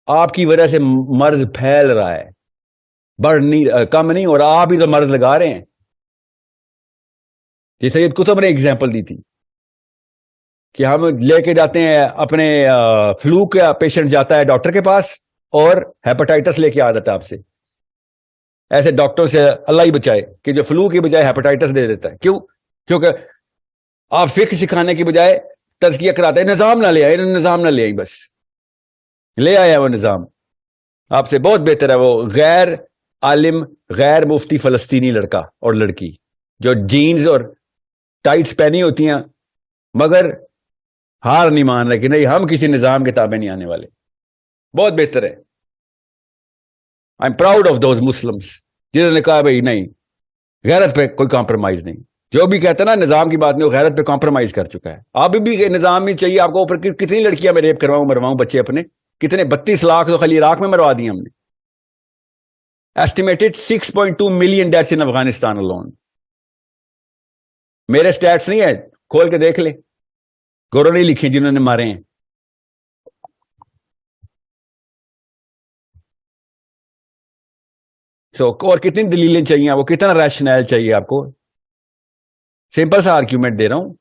آپ کی وجہ سے مرض پھیل رہا ہے, بڑھ نہیں, کم نہیں ہو رہا, آپ ہی تو مرض لگا رہے ہیں. یہ سید قطب نے ایگزامپل دی تھی کہ ہم لے کے جاتے ہیں اپنے فلو کا پیشنٹ جاتا ہے ڈاکٹر کے پاس اور ہیپاٹائٹس لے کے آ جاتا ہے آپ سے. ایسے ڈاکٹر سے اللہ ہی بچائے کہ جو فلو کی بجائے ہیپاٹائٹس دے دیتا ہے. کیوں؟ کیونکہ آپ فقہ سکھانے کی بجائے تزکیہ کراتے ہیں. نظام نہ لے آئے, نظام نہ لے آئی, بس لے آیا وہ نظام. آپ سے بہت بہتر ہے وہ غیر عالم, غیر مفتی فلسطینی لڑکا اور لڑکی جو جینز اور ٹائٹس پہنی ہوتی ہیں مگر ہار نہیں مان رہے کہ نہیں ہم کسی نظام کے تابع نہیں آنے والے. بہت بہتر ہے. I am proud of those Muslims جنہوں نے کہا بھائی نہیں, غیرت پہ کوئی کمپرومائز نہیں. جو بھی کہتا ہے نا نظام کی بات نہیں, وہ غیرت پہ کمپرومائز کر چکا ہے. اب بھی نظام ہی چاہیے آپ کو. اوپر کتنی لڑکیاں میں ریپ کرواؤں مرواؤں بچے اپنے, کتنے 32 لاکھ تو خالی عراق میں مروا دی ہم نے. ایسٹیمیٹڈ 6.2 ملین ڈیتھس ان افغانستان alone. میرے سٹیٹس نہیں ہے, کھول کے دیکھ لے, گورو نہیں لکھے جنہوں نے مارے ہیں. اور کتنی دلیلیں چاہیے, وہ کتنا ریشنل چاہیے آپ کو. سمپل سا آرگیومنٹ دے رہا ہوں.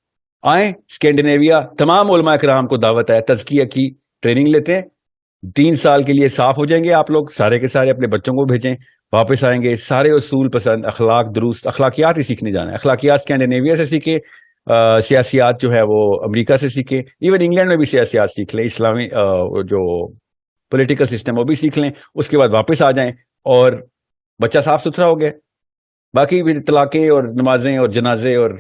آئیں اسکینڈینیویا, تمام علماء کرام کو دعوت ہے, تزکیہ کی ٹریننگ لیتے ہیں. 3 سال کے لیے صاف ہو جائیں گے آپ لوگ سارے کے سارے. اپنے بچوں کو بھیجیں, واپس آئیں گے سارے اصول پسند, اخلاق درست, اخلاقیات ہی سیکھنے جانا ہے. اخلاقیات اسکینڈینیویا سے سیکھے, سیاسیات جو ہے وہ امریکہ سے سیکھے, ایون انگلینڈ میں بھی سیاسیات سیکھ لیں, اسلامی جو پولیٹیکل سسٹم وہ بھی سیکھ لیں. اس کے بعد واپس آ جائیں اور بچہ صاف ستھرا ہو گیا. باقی بھی طلاقیں اور نمازیں اور جنازے اور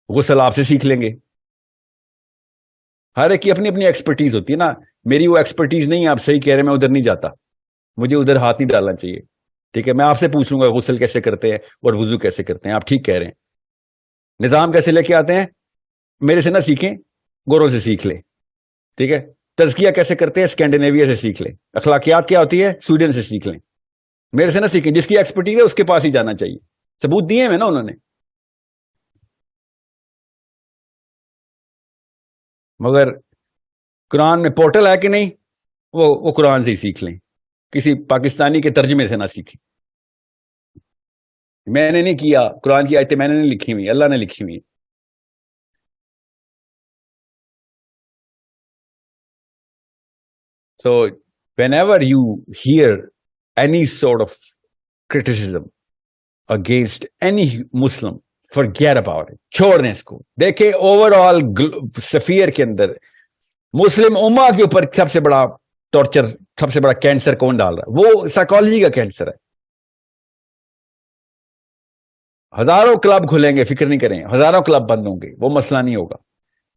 غسل آپ سے سیکھ لیں گے. ہر ایک کی اپنی اپنی ایکسپرٹیز ہوتی ہے نا. میری وہ ایکسپرٹیز نہیں ہے, آپ صحیح کہہ رہے ہیں, میں ادھر نہیں جاتا, مجھے ادھر ہاتھ نہیں ڈالنا چاہیے. ٹھیک ہے, میں آپ سے پوچھ لوں گا غسل کیسے کرتے ہیں اور وضو کیسے کرتے ہیں. آپ ٹھیک کہہ رہے ہیں. نظام کیسے لے کے آتے ہیں, میرے سے نہ سیکھیں, گوروں سے سیکھ لیں. ٹھیک ہے, تزکیہ کیسے کرتے ہیں, اسکینڈینیویا سے سیکھ لیں. اخلاقیات کیا ہوتی ہے, سویڈن سے سیکھ لیں. میرے سے نہ سیکھیں, جس کی ایکسپرٹیز ہے اس کے پاس ہی جانا چاہیے. ثبوت دیے ہیں نا انہوں نے. مگر قرآن میں پورٹل ہے کہ نہیں, وہ قرآن سے ہی سیکھ لیں, کسی پاکستانی کے ترجمے سے نہ سیکھیں. میں نے نہیں کیا, قرآن کی آیتیں میں نے نہیں لکھی ہوئی, اللہ نے لکھی ہوئی. So whenever you hear any sort of criticism against any Muslim, forget about it. چھوڑ دیں اس کو. دیکھیں اوور آل سفیر کے اندر مسلم امہ کے اوپر سب سے بڑا ٹارچر, سب سے بڑا کینسر کون ڈال رہا ہے؟ وہ سائیکالوجی کا کینسر ہے. ہزاروں کلب کھلیں گے, فکر نہیں کریں, ہزاروں کلب بند ہوں گے, وہ مسئلہ نہیں ہوگا.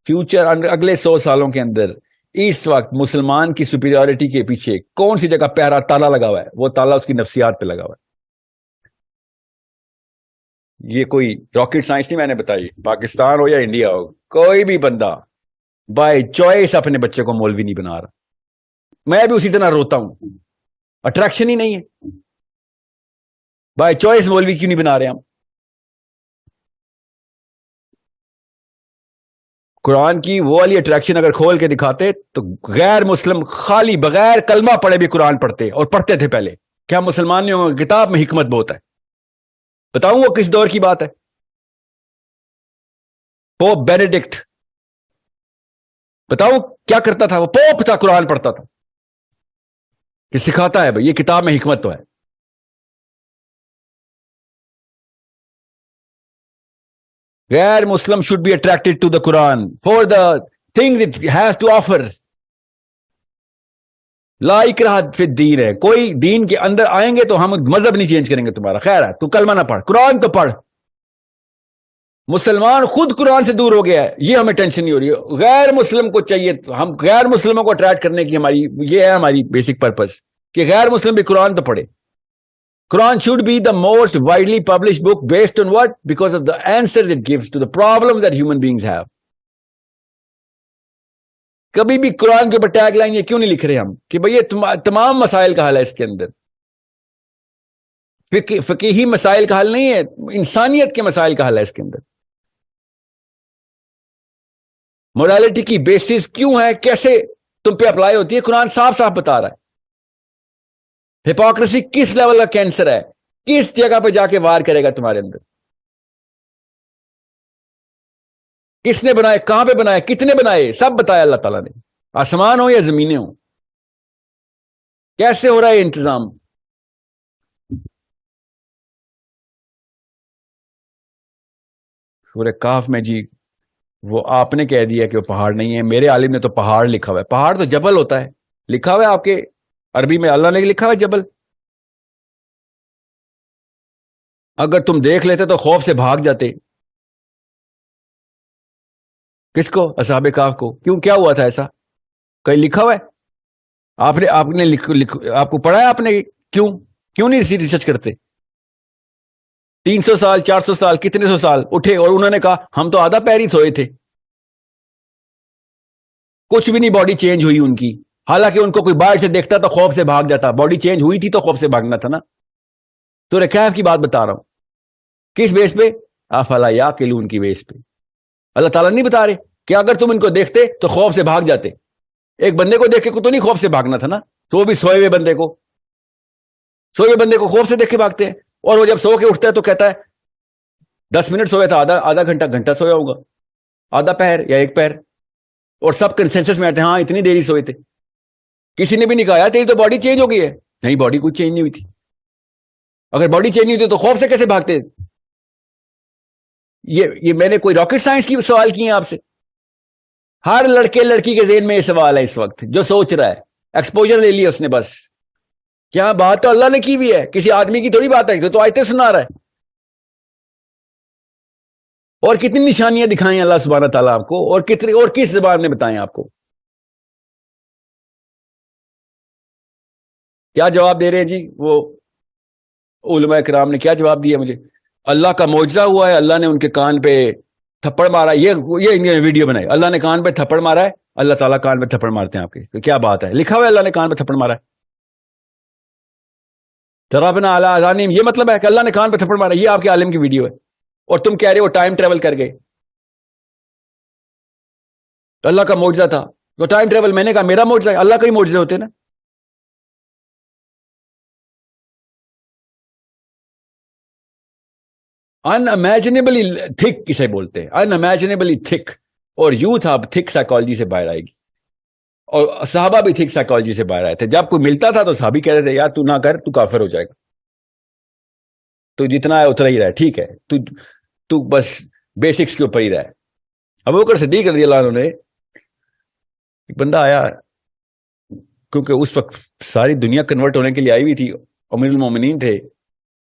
فیوچر اگلے 100 سالوں کے اندر اس وقت مسلمان کی سپیریورٹی کے پیچھے کون سی جگہ پیارا تالا لگا ہوا ہے؟ وہ تالا اس کی نفسیات پہ لگا ہوا ہے. یہ کوئی راکٹ سائنس نہیں میں نے بتائی. پاکستان ہو یا انڈیا ہو, کوئی بھی بندہ بائی چوائس اپنے بچے کو مولوی نہیں بنا رہا. میں بھی اسی طرح روتا ہوں, اٹریکشن ہی نہیں ہے. بائی چوائس مولوی کیوں نہیں بنا رہے ہم؟ قرآن کی وہ والی اٹریکشن اگر کھول کے دکھاتے تو غیر مسلم خالی بغیر کلمہ پڑھے بھی قرآن پڑھتے، اور پڑھتے تھے پہلے. کیا مسلمان نہیں ہوں گے؟ کتاب میں حکمت بہت ہے. بتاؤں وہ کس دور کی بات ہے؟ پوپ بینیڈکٹ، بتاؤں کیا کرتا تھا؟ وہ پوپ تھا، قرآن پڑھتا تھا. یہ سکھاتا ہے بھائی، یہ کتاب میں حکمت تو ہے. غیر مسلم should be attracted to the Quran for the things it has to offer. لا اکراہ فی الدین ہے. کوئی دین کے اندر آئیں گے تو ہم مذہب نہیں چینج کریں گے تمہارا. خیر ہے، تو کلمہ نہ پڑھ، قرآن تو پڑھ. مسلمان خود قرآن سے دور ہو گیا ہے، یہ ہمیں ٹینشن نہیں ہو رہی ہے. غیر مسلم کو چاہیے، ہم غیر مسلموں کو اٹریکٹ کرنے کی یہ ہے ہماری بیسک پرپز کہ غیر مسلم بھی قرآن تو پڑھے. Quran should be the most widely published book based on what? Because of the answers it gives to the problems that human beings have. کبھی بھی قرآن کے اوپر ٹیگ لائن یہ کیوں نہیں لکھ رہے ہم کہ بھئی یہ تمام مسائل کا حل ہے اس کے اندر. فقہی مسائل کا حل نہیں ہے، انسانیت کے مسائل کا حل ہے اس کے اندر. موڈالٹی کی بیسس کیوں ہے، کیسے تم پہ اپلائی ہوتی ہے، قرآن صاف صاف بتا رہا ہے. ہپوکریسی کس لیول کا کینسر ہے، کس جگہ پہ جا کے وار کرے گا تمہارے اندر، کس نے بنائے، کہاں پہ بنائے، کتنے بنائے، سب بتایا اللہ تعالیٰ نے. آسمان ہو یا زمینیں ہوں، کیسے ہو رہا ہے انتظام. سورہ کہف میں جی وہ آپ نے کہہ دیا کہ وہ پہاڑ نہیں ہے، میرے عالم نے تو پہاڑ لکھا ہوا ہے. پہاڑ تو جبل ہوتا ہے، لکھا ہوا ہے آپ کے عربی میں، اللہ نے لکھا ہوا ہے جبل. اگر تم دیکھ لیتے تو خوف سے بھاگ جاتے. کس کو؟ اصحاب کہف کو. کیوں، کیا ہوا تھا ایسا؟ کہیں لکھا ہوا ہے؟ آپ کو پڑھا ہے آپ نے؟ کیوں نہیں ریسرچ کرتے؟ 300 سال 400 سال کتنے سو سال اٹھے اور انہوں نے کہا ہم تو آدھا پیر ہی سوئے تھے، کچھ بھی نہیں باڈی چینج ہوئی ان کی. حالانکہ ان کو کوئی باہر سے دیکھتا تو خوف سے بھاگ جاتا. باڈی چینج ہوئی تھی تو خوف سے بھاگنا تھا نا. سورہ کہف کی بات بتا رہا ہوں. کس بیس پہ؟ افلا یعقلون کی بیس پہ. اللہ تعالیٰ نہیں بتا رہے کہ اگر تم ان کو دیکھتے تو خوف سے بھاگ جاتے. ایک بندے کو دیکھ کے تو نہیں خوف سے بھاگنا تھا نا، تو وہ بھی سوئے ہوئے بندے کو خوف سے دیکھ کے بھاگتے ہیں. اور وہ جب سو کے اٹھتا ہے تو کہتا ہے 10 منٹ سویا تھا، آدھا گھنٹہ سویا ہوگا، آدھا پیر یا ایک پیر. اور سب کنسنسس میں آتے ہیں ہاں اتنی دیر ہی سوئے تھے. کسی نے بھی نہیں کہا تیری تو باڈی چینج ہو گئی ہے. نہیں، باڈی کچھ چینج نہیں ہوئی تھی. اگر باڈی چینج نہیں ہوئی تو خوف سے کیسے بھاگتے؟ یہ میں نے کوئی راکٹ سائنس کی سوال کیے ہیں آپ سے. ہر لڑکے لڑکی کے ذہن میں یہ سوال ہے اس وقت، جو سوچ رہا ہے. ایکسپوجر لے لیا اس نے بس. کیا بات تو اللہ نے کی بھی ہے، کسی آدمی کی تھوڑی بات ہے، تو آیتیں سنا رہا ہے. اور کتنی نشانیاں دکھائیں اللہ سبحانہ تعالیٰ آپ کو، اور کس زبان نے بتائیں آپ کو. کیا جواب دے رہے ہیں جی وہ علماء کرام نے؟ کیا جواب دیا مجھے؟ اللہ کا معجزہ ہوا ہے، اللہ نے ان کے کان پہ تھپڑ مارا. یہ ویڈیو بنائی، اللہ نے کان پہ تھپڑ مارا ہے. اللہ تعالیٰ کان پہ تھپڑ مارتے ہیں آپ کے؟ کیا بات ہے، لکھا ہوا ہے اللہ نے کان پہ تھپڑ مارا ہے. ترابنا علی اذانہم، یہ مطلب ہے کہ اللہ نے کان پہ تھپڑ مارا. یہ آپ کے عالم کی ویڈیو ہے، اور تم کہہ رہے ہو ٹائم ٹریول کر گئے. اللہ کا معجزہ تھا تو ٹائم ٹریول، میں نے کہا میرا معجزہ ہے. اللہ کا ہی معجزے ہوتے نا. ان امیجنیبلی تھک کسے بولتے ہیں؟ ان امیجنیبلی تھک. اور یوتھ اب تھک سائیکالوجی سے باہر آئے گی، اور صحابہ بھی تھک سائیکالوجی سے باہر آئے تھے. جب کوئی ملتا تھا تو صحابی کہہ رہے تھے یار تو نہ کر، تو کافر ہو جائے گا، تو جتنا ہے اتنا ہی رہے، ٹھیک ہے، تو بس بیسکس کے اوپر ہی رہے. ابوبکر صدیق رضی اللہ عنہ نے، ایک بندہ آیا، کیونکہ اس وقت ساری دنیا کنورٹ ہونے کے لیے آئی ہوئی تھی، امیر المومنین تھے.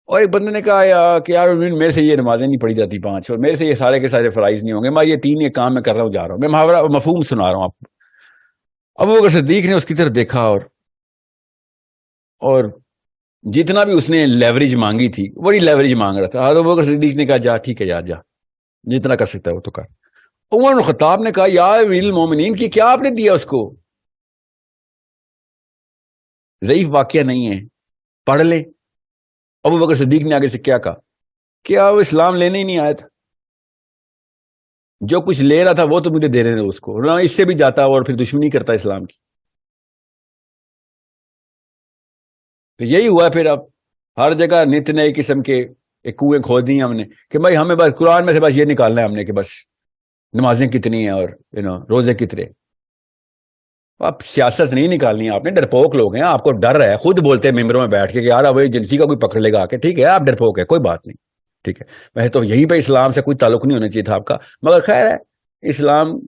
اور ایک بندے نے کہا کہ یار میرے سے یہ نمازیں نہیں پڑھی جاتی 5، اور میرے سے یہ سارے کے سارے فرائض نہیں ہوں گے، میں یہ 3 یہ کام میں کر رہا ہوں، جا رہا ہوں. میں محاورہ مفہوم سنا رہا ہوں آپ کو. ابوبکر صدیق نے اس کی طرف دیکھا، اور جتنا بھی اس نے لیوریج مانگی تھی وہی لیوریج مانگ رہا تھا. ابوبکر صدیق نے کہا جا ٹھیک ہے، جا جتنا کر سکتا ہے وہ تو کر. عمر بن الخطاب نے کہا یا امیر المومنین کی کیا آپ نے دیا اس کو؟ ضعیف واقعہ نہیں ہے، پڑھ لے. ابوبکر صدیق نے آگے سے کیا کہا؟ کیا وہ اسلام لینے ہی نہیں آیا تھا؟ جو کچھ لے رہا تھا وہ تو مجھے دینے دو اس کو، نہ اس سے بھی جاتا اور پھر دشمنی کرتا اسلام کی. تو یہی ہوا پھر. اب ہر جگہ نت نئے قسم کے ایک کنویں کھود دی ہم نے کہ بھائی ہمیں بس قرآن میں سے بس یہ نکالنا ہے ہم نے کہ بس نمازیں کتنی ہیں اور روزے کتنے. اب سیاست نہیں نکالنی آپ نے، ڈرپوک لوگ ہیں، آپ کو ڈر ہے، خود بولتے ہیں ممبروں میں بیٹھ کے کہ یار اب ایجنسی کا کوئی پکڑ لے گا آ کے. ٹھیک ہے آپ ڈرپوک ہے، کوئی بات نہیں، ٹھیک ہے. میں تو یہیں پہ اسلام سے کوئی تعلق نہیں ہونا چاہیے تھا آپ کا، مگر خیر ہے اسلام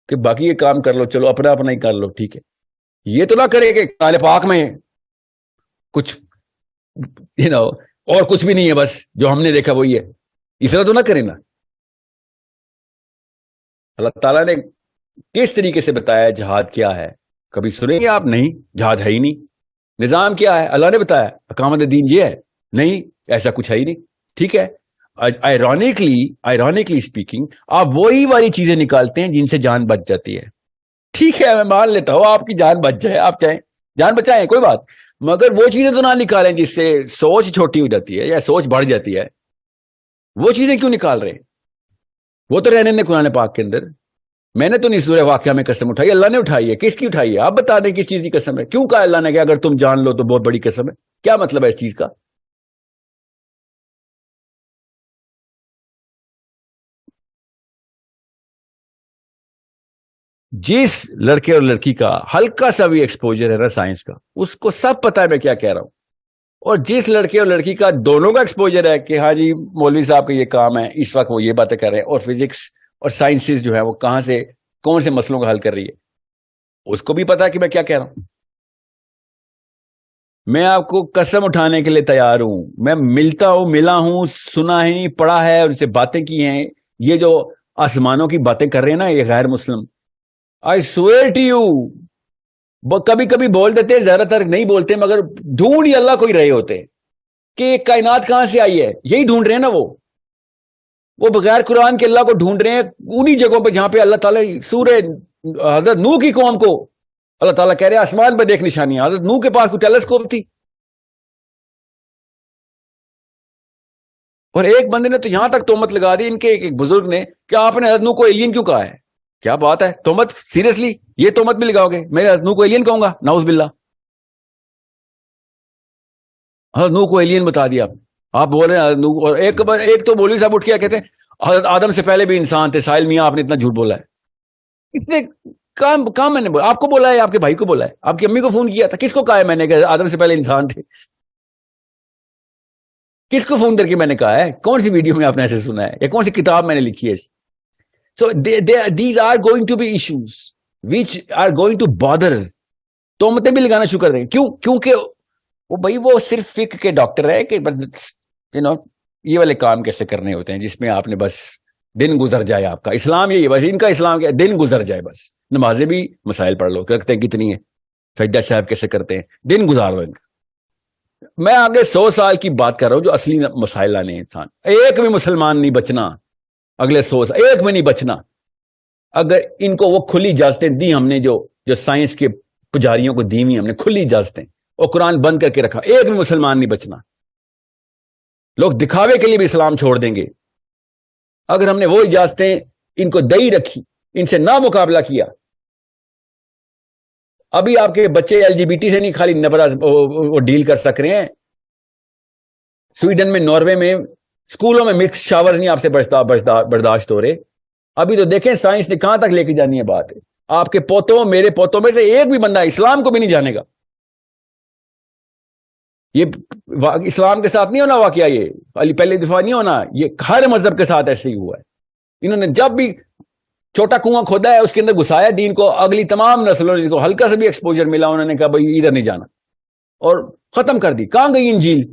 کہ باقی یہ کام کر لو، چلو اپنا اپنا ہی کر لو، ٹھیک ہے. یہ تو نہ کرے کہ قرآن پاک میں کچھ اور کچھ بھی نہیں ہے، بس جو ہم نے دیکھا وہی ہے. اس طرح تو نہ کرے نا. اللہ تعالیٰ نے کس طریقے سے بتایا جہاد کیا ہے؟ کبھی سنیں گے آپ؟ نہیں، جہاد ہے ہی نہیں. نظام کیا ہے؟ اللہ نے بتایا اقامت دین یہ ہے. نہیں، ایسا کچھ ہے ہی نہیں. ٹھیک ہے. آئرونکلی اسپیکنگ آپ وہی والی چیزیں نکالتے ہیں جن سے جان بچ جاتی ہے. ٹھیک ہے میں مان لیتا ہوں آپ کی جان بچ جائے، آپ چاہیں جان بچائیں کوئی بات، مگر وہ چیزیں تو نہ نکالیں جس سے سوچ چھوٹی ہو جاتی ہے یا سوچ بڑھ جاتی ہے. وہ چیزیں کیوں نکال رہے ہیں؟ وہ تو رہنے دیں قرآن پاک کے اندر. میں نے تو نہیں سورہ واقعہ میں قسم اٹھائی، اللہ نے اٹھائی ہے. کس کی اٹھائی ہے؟ آپ بتا دیں کس چیز کی قسم ہے. کیوں کہا اللہ نے کہ اگر تم جان لو تو بہت بڑی قسم ہے؟ کیا مطلب ہے اس چیز کا؟ جس لڑکے اور لڑکی کا ہلکا سا بھی ایکسپوجر ہے نا سائنس کا، اس کو سب پتا ہے میں کیا کہہ رہا ہوں. اور جس لڑکے اور لڑکی کا دونوں کا ایکسپوجر ہے کہ ہاں جی مولوی صاحب کا یہ کام ہے، اس وقت وہ یہ باتیں کر رہے ہیں، اور فزکس اور سائنسز جو ہے وہ کہاں سے کون سے مسئلوں کا حل کر رہی ہے، اس کو بھی پتا ہے کہ میں کیا کہہ رہا ہوں. میں آپ کو قسم اٹھانے کے لیے تیار ہوں، میں ملا ہوں، سنا ہی پڑھا ہے، ان سے باتیں کی ہیں. یہ جو آسمانوں کی باتیں کر رہے ہیں نا یہ غیر مسلم، I swear to you، کبھی کبھی بول دیتے، زیادہ تر نہیں بولتے، مگر ڈھونڈ ہی اللہ کو ہی رہے ہوتے کہ کائنات کہاں سے آئی ہے. یہی ڈھونڈ رہے ہیں نا وہ بغیر قرآن کے اللہ کو ڈھونڈ رہے ہیں انہی جگہوں پہ جہاں پہ اللہ تعالیٰ سورہ حضرت نوح کی قوم کو اللہ تعالیٰ کہہ رہے ہیں آسمان پہ دیکھ نشانیاں. حضرت نوح کے پاس کوئی ٹیلیسکوپ تھی؟ اور ایک بندے نے تو یہاں تک تہمت لگا دی ان کے ایک بزرگ نے کہ آپ نے حضرت نوح کو ایلین کیوں کہا ہے. کیا بات ہے، تہمت سیریسلی یہ تہمت بھی لگاؤ گے؟ میں حضرت نوح کو ایلین کہوں گا؟ نعوذ باللہ. حضرت نوح کو ایلین بتا دیا آپ بول رہے ہیں حضرت نوح. اور ایک تو مولوی صاحب اٹھ کے کہتے ہیں حضرت آدم سے پہلے بھی انسان تھے. ساحل میاں آپ نے اتنا جھوٹ بولا ہے. اتنے کام میں نے بولا، آپ کو بولا ہے، آپ کے بھائی کو بولا ہے، آپ کی امی کو فون کیا تھا، کس کو کہا ہے میں نے کہ آدم سے پہلے انسان تھے؟ کس کو فون کر کے میں نے کہا ہے؟ کون سی ویڈیو میں آپ نے ایسے سنا ہے یا کون سی کتاب میں نے لکھی ہے؟ So these are going to be issues which are going to bother. تہمتیں بھی لگانا شروع کر رہے ہیں. کیونکہ وہ صرف فقہ کے ڈاکٹر ہے کہ یہ والے کام کیسے کرنے ہوتے ہیں جس میں آپ نے بس دن گزر جائے آپ کا. اسلام یہی ہے بس، ان کا اسلام کیا، دن گزر جائے بس. نمازیں بھی مسائل پڑھ لو، رکھتے ہیں کتنی ہیں، سجدہ صاحب کیسے کرتے ہیں، دن گزار لو ان کا. میں آگے 100 سال کی بات کر رہا ہوں جو اصلی مسائل لانے ہیں. انسان ایک بھی مسلمان نہیں بچنا اگلے 100 سال، ایک بھی نہیں بچنا. اگر ان کو وہ کھلی اجازتیں دی ہم نے جو سائنس کے پجاریوں کو دی ہوئی ہم نے کھلی اجازتیں، اور قرآن بند کر کے رکھا، ایک بھی مسلمان نہیں بچنا. لوگ دکھاوے کے لیے بھی اسلام چھوڑ دیں گے. اگر ہم نے وہ اجازتیں ان کو دئی رکھی، ان سے نہ مقابلہ کیا. ابھی آپ کے بچے LGBT سے نہیں خالی وہ ڈیل کر سک رہے ہیں. سویڈن میں، ناروے میں اسکولوں میں مکس شاور نہیں آپ سے برداشت ہو رہے. ابھی تو دیکھیں سائنس نے کہاں تک لے کے جانی ہے بات. آپ کے پوتوں، میرے پوتوں میں سے ایک بھی بندہ اسلام کو بھی نہیں جانے گا. یہ اسلام کے ساتھ نہیں ہونا واقعہ، یہ پہلے دفعہ نہیں ہونا، یہ ہر مذہب کے ساتھ ایسے ہی ہوا ہے. انہوں نے جب بھی چھوٹا کنواں کھودا ہے اس کے اندر گھسایا دین کو. اگلی تمام نسلوں نے جس کو ہلکا سے بھی ایکسپوجر ملا انہوں نے کہا بھائی ادھر نہیں جانا، اور ختم کر دی. کہاں گئی انجیل؟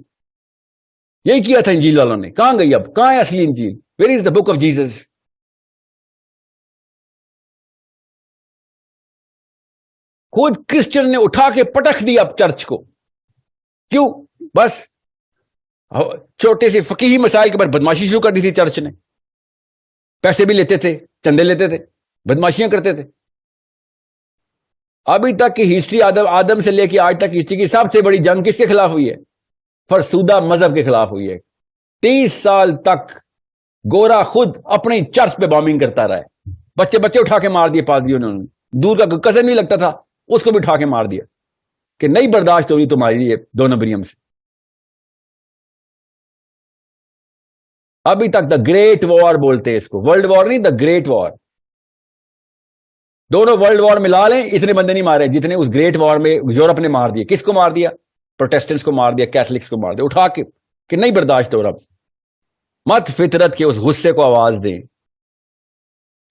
یہی کیا تھا انجیل والوں نے. کہاں گئی؟ اب کہاں ہے اصلی انجیل؟ Where is the book of Jesus? خود کرسچن نے اٹھا کے پٹک دیا اب چرچ کو. کیوں؟ بس چھوٹے سے فقیہی مسائل کے اوپر بدماشی شروع کر دی تھی چرچ نے. پیسے بھی لیتے تھے، چندے لیتے تھے، بدماشیاں کرتے تھے. ابھی تک کی ہسٹری آدم سے لے کے آج تک ہسٹری کی سب سے بڑی جنگ کس کے خلاف ہوئی ہے؟ فرسودہ مذہب کے خلاف ہوئی ہے. 30 سال تک گورا خود اپنی چرچ پہ بامبنگ کرتا رہا ہے، بچے اٹھا کے مار دیے پادریوں نے، دور کا کزن نہیں لگتا تھا اس کو بھی اٹھا کے مار دیا کہ نہیں برداشت ہوگی تمہاری یہ 2 نمبریم سے. ابھی تک دا گریٹ وار بولتے ہیں اس کو، ورلڈ وار نہیں، دا گریٹ وار. دونوں ورلڈ وار ملا لیں اتنے بندے نہیں مارے جتنے اس گریٹ وار میں یورپ نے مار دیے. کس کو مار دیا؟ پروٹیسٹنٹس کو مار دیا، کیتھولکس کو مار دیا اٹھا کے کہ نہیں برداشت ہو رہا. مت فطرت کے اس غصے کو آواز دیں،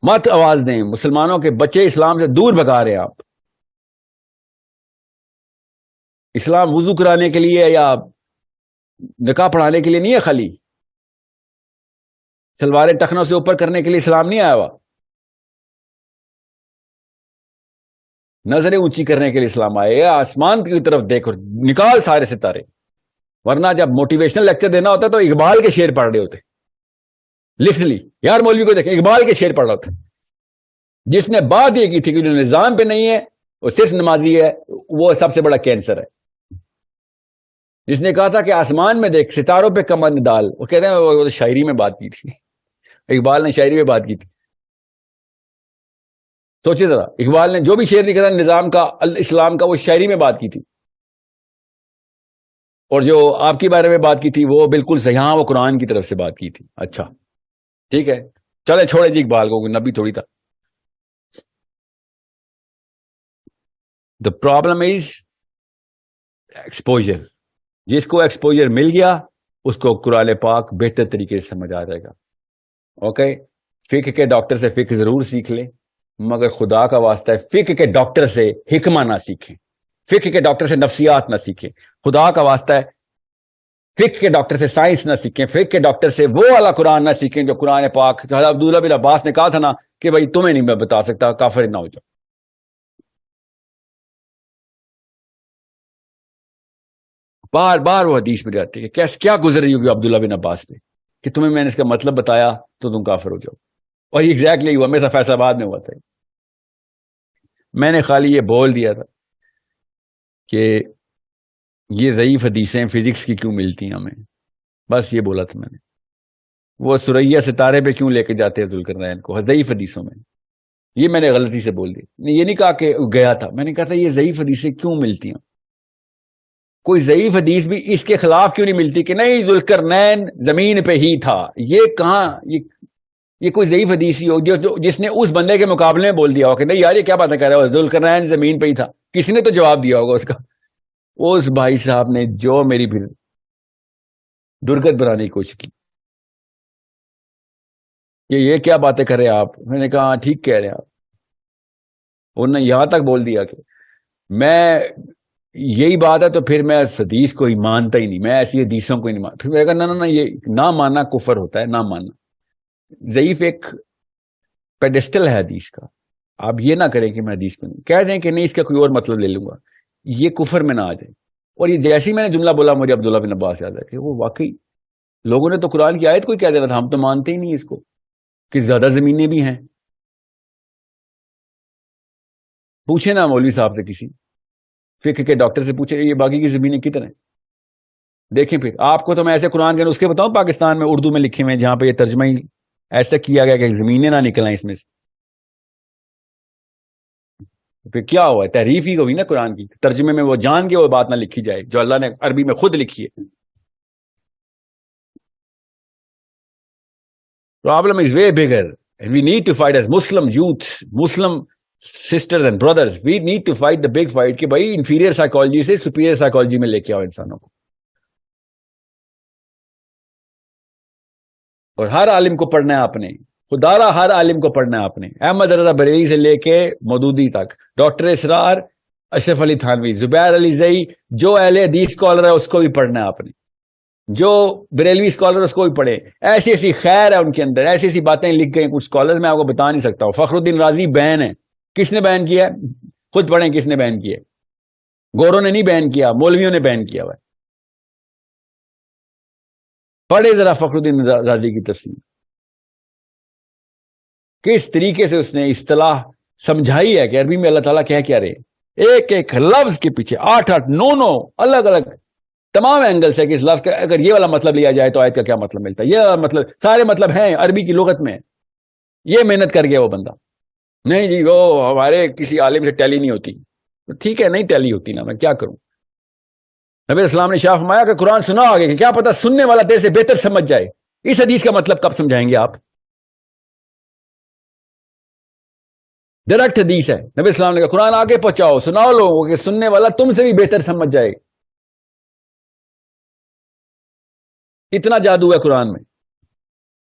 مت آواز دیں. مسلمانوں کے بچے اسلام سے دور بھگا رہے ہیں آپ. اسلام وضو کرانے کے لیے یا نکاح پڑھانے کے لیے نہیں ہے، خالی سلواریں ٹخنوں سے اوپر کرنے کے لیے اسلام نہیں آیا ہوا. نظریں اونچی کرنے کے لیے اسلام آئے. آسمان کی طرف دیکھو، نکال سارے ستارے. ورنہ جب موٹیویشنل لیکچر دینا ہوتا ہے تو اقبال کے شعر پڑھ رہے ہوتے لٹرلی. یار مولوی کو دیکھیں اقبال کے شعر پڑھ رہا ہوتا. جس نے بات یہ کی تھی کہ جو نظام پہ نہیں ہے وہ صرف نمازی ہے، وہ سب سے بڑا کینسر ہے. جس نے کہا تھا کہ آسمان میں دیکھ ستاروں پہ کمر ڈال، وہ کہتے ہیں وہ شاعری میں بات کی تھی. اقبال نے شاعری میں بات کی تھی. سوچے ذرا، اقبال نے جو بھی شعر لکھا تھا نظام کا، اسلام کا، وہ شاعری میں بات کی تھی. اور جو آپ کے بارے میں بات کی تھی وہ بالکل صحیح، ہاں وہ قرآن کی طرف سے بات کی تھی. اچھا ٹھیک ہے، چلے چھوڑے جی اقبال کو، نبی تھوڑی تھا. The problem is exposure. جس کو ایکسپوجر مل گیا اس کو قرآن پاک بہتر طریقے سے سمجھ آ جائے گا. اوکے، فقہ کے ڈاکٹر سے فقہ ضرور سیکھ لیں، مگر خدا کا واسطہ ہے فقہ کے ڈاکٹر سے حکمہ نہ سیکھیں، فقہ کے ڈاکٹر سے نفسیات نہ سیکھیں. خدا کا واسطہ ہے فقہ کے ڈاکٹر سے سائنس نہ سیکھیں، فقہ کے ڈاکٹر سے وہ والا قرآن نہ سیکھیں جو قرآن پاک. حضرت عبداللہ بن عباس نے کہا تھا نا کہ بھائی تمہیں نہیں میں بتا سکتا، کافر نہ ہو جاؤ. بار بار وہ حدیث میں جاتی ہے کہ کیا گزر رہی ہوگی عبداللہ بن عباس پہ کہ تمہیں میں نے اس کا مطلب بتایا تو تم کافر ہو جاؤ. اور یہ ایگزیکٹلی ہوا، میرا فیصل آباد میں ہوا تھا. میں نے خالی یہ بول دیا تھا کہ یہ ضعیف حدیثیں فزکس کی کیوں ملتی ہیں ہمیں، بس یہ بولا تھا میں نے. وہ سریا ستارے پہ کیوں لے کے جاتے ہیں ذوالقرنین کو ضعیف حدیثوں میں، یہ میں نے غلطی سے بول دی. یہ نہیں کہا کہ گیا تھا، میں نے کہا تھا یہ ضعیف حدیثیں کیوں ملتی ہیں. کوئی ضعیف حدیث بھی اس کے خلاف کیوں نہیں ملتی کہ نہیں ذوالقرنین زمین پہ ہی تھا. یہ کہاں، یہ کوئی ضعیف حدیث ہی ہو جس نے اس بندے کے مقابلے میں بول دیا ہو کہ نہیں یار یہ کیا باتیں کر رہا ہے، ذوالقرنین زمین پہ ہی تھا. کسی نے تو جواب دیا ہوگا اس کا. اس بھائی صاحب نے جو میری پھر درگت بنانے کی کوشش کی کہ یہ کیا باتیں کر رہے آپ. میں نے کہا ہاں ٹھیک کہہ رہے آپ. انہوں نے یہاں تک بول دیا کہ میں یہی بات ہے تو پھر میں اس حدیث کو ہی مانتا ہی نہیں، میں ایسی حدیثوں کو ہی نہیں مانتا. پھر میں کہا نہ یہ نہ ماننا کفر ہوتا ہے، نہ ماننا. ضعیف ایک پیڈسٹل ہے حدیث کا. آپ یہ نہ کریں کہ میں حدیث کو نہیں کہہ دیں کہ نہیں اس کا کوئی اور مطلب لے لوں گا، یہ کفر میں نہ آ جائے. اور یہ جیسے ہی میں نے جملہ بولا مجھے عبداللہ بن عباس یاد ہے کہ وہ واقعی لوگوں نے تو قرآن کی آیت کو ہی کہہ دینا تھا، ہم تو مانتے ہی نہیں اس کو کہ زیادہ زمینیں بھی ہیں. پوچھیں نا مولوی صاحب سے، کسی فقہ کے ڈاکٹر سے پوچھیں یہ باقی کی زمینیں کتنے. دیکھیں پھر آپ کو تو میں ایسے قرآن کے نسخے بتاؤں پاکستان میں اردو میں لکھے ہوئے جہاں پہ یہ ترجمہ ہی ایسا کیا گیا کہ زمینیں نہ نکلیں اس میں سے. پھر کیا ہوا ہے، تحریف ہی ہوئی نا قرآن کی. ترجمے میں وہ جان کے وہ بات نہ لکھی جائے جو اللہ نے عربی میں خود لکھی ہے. Problem is way bigger and we need to fight as Muslim youth, Muslim sisters and brothers. We need to fight the big fight کہ بھائی inferior psychology سے superior psychology میں لے کے آؤ انسانوں کو. اور ہر عالم کو پڑھنا ہے آپ نے، خدارا ہر عالم کو پڑھنا ہے آپ نے. احمد رضا بریلی سے لے کے مودودی تک، ڈاکٹر اسرار، اشرف علی تھانوی، زبیر علی زئی، جو اہل حدیث اسکالر ہے اس کو بھی پڑھنا ہے آپ نے، جو بریلوی اسکالر اس کو بھی پڑھے. ایسی ایسی خیر ہے ان کے اندر، ایسی ایسی باتیں لکھ گئی کچھ اسکالر، میں آپ کو بتا نہیں سکتا ہوں. فخر الدین رازی بین ہے. کس نے بین کیا ہے؟ خود پڑھیں کس نے بین کیا ہے. گوروں نے نہیں بین کیا، مولویوں نے بین کیا ہوا ہے. پڑھے ذرا فخر الدین رازی کی تفسیر، کس طریقے سے اس نے اصطلاح سمجھائی ہے کہ عربی میں اللہ تعالیٰ کیا رہے. ایک ایک لفظ کے پیچھے 8 9 الگ الگ تمام اینگل سے کہ اس لفظ کا اگر یہ والا مطلب لیا جائے تو آیت کا کیا مطلب ملتا ہے، یہ والا مطلب، سارے مطلب ہیں عربی کی لغت میں. یہ محنت کر گیا وہ بندہ. نہیں جی وہ ہمارے کسی عالم سے ٹیلی نہیں ہوتی. ٹھیک ہے نہیں ٹیلی ہوتی نا، میں کیا کروں. نبی اسلام نے شاہ فرمایا کہ قرآن سنا آگے کہ کیا پتا سننے والا تیرے سے بہتر سمجھ جائے. اس حدیث کا مطلب کب سمجھائیں گے آپ؟ ڈائریکٹ حدیث ہے. نبی اسلام نے کہا قرآن آگے پہنچاؤ، سناؤ لوگوں کہ سننے والا تم سے بھی بہتر سمجھ جائے. اتنا جادو ہے قرآن میں.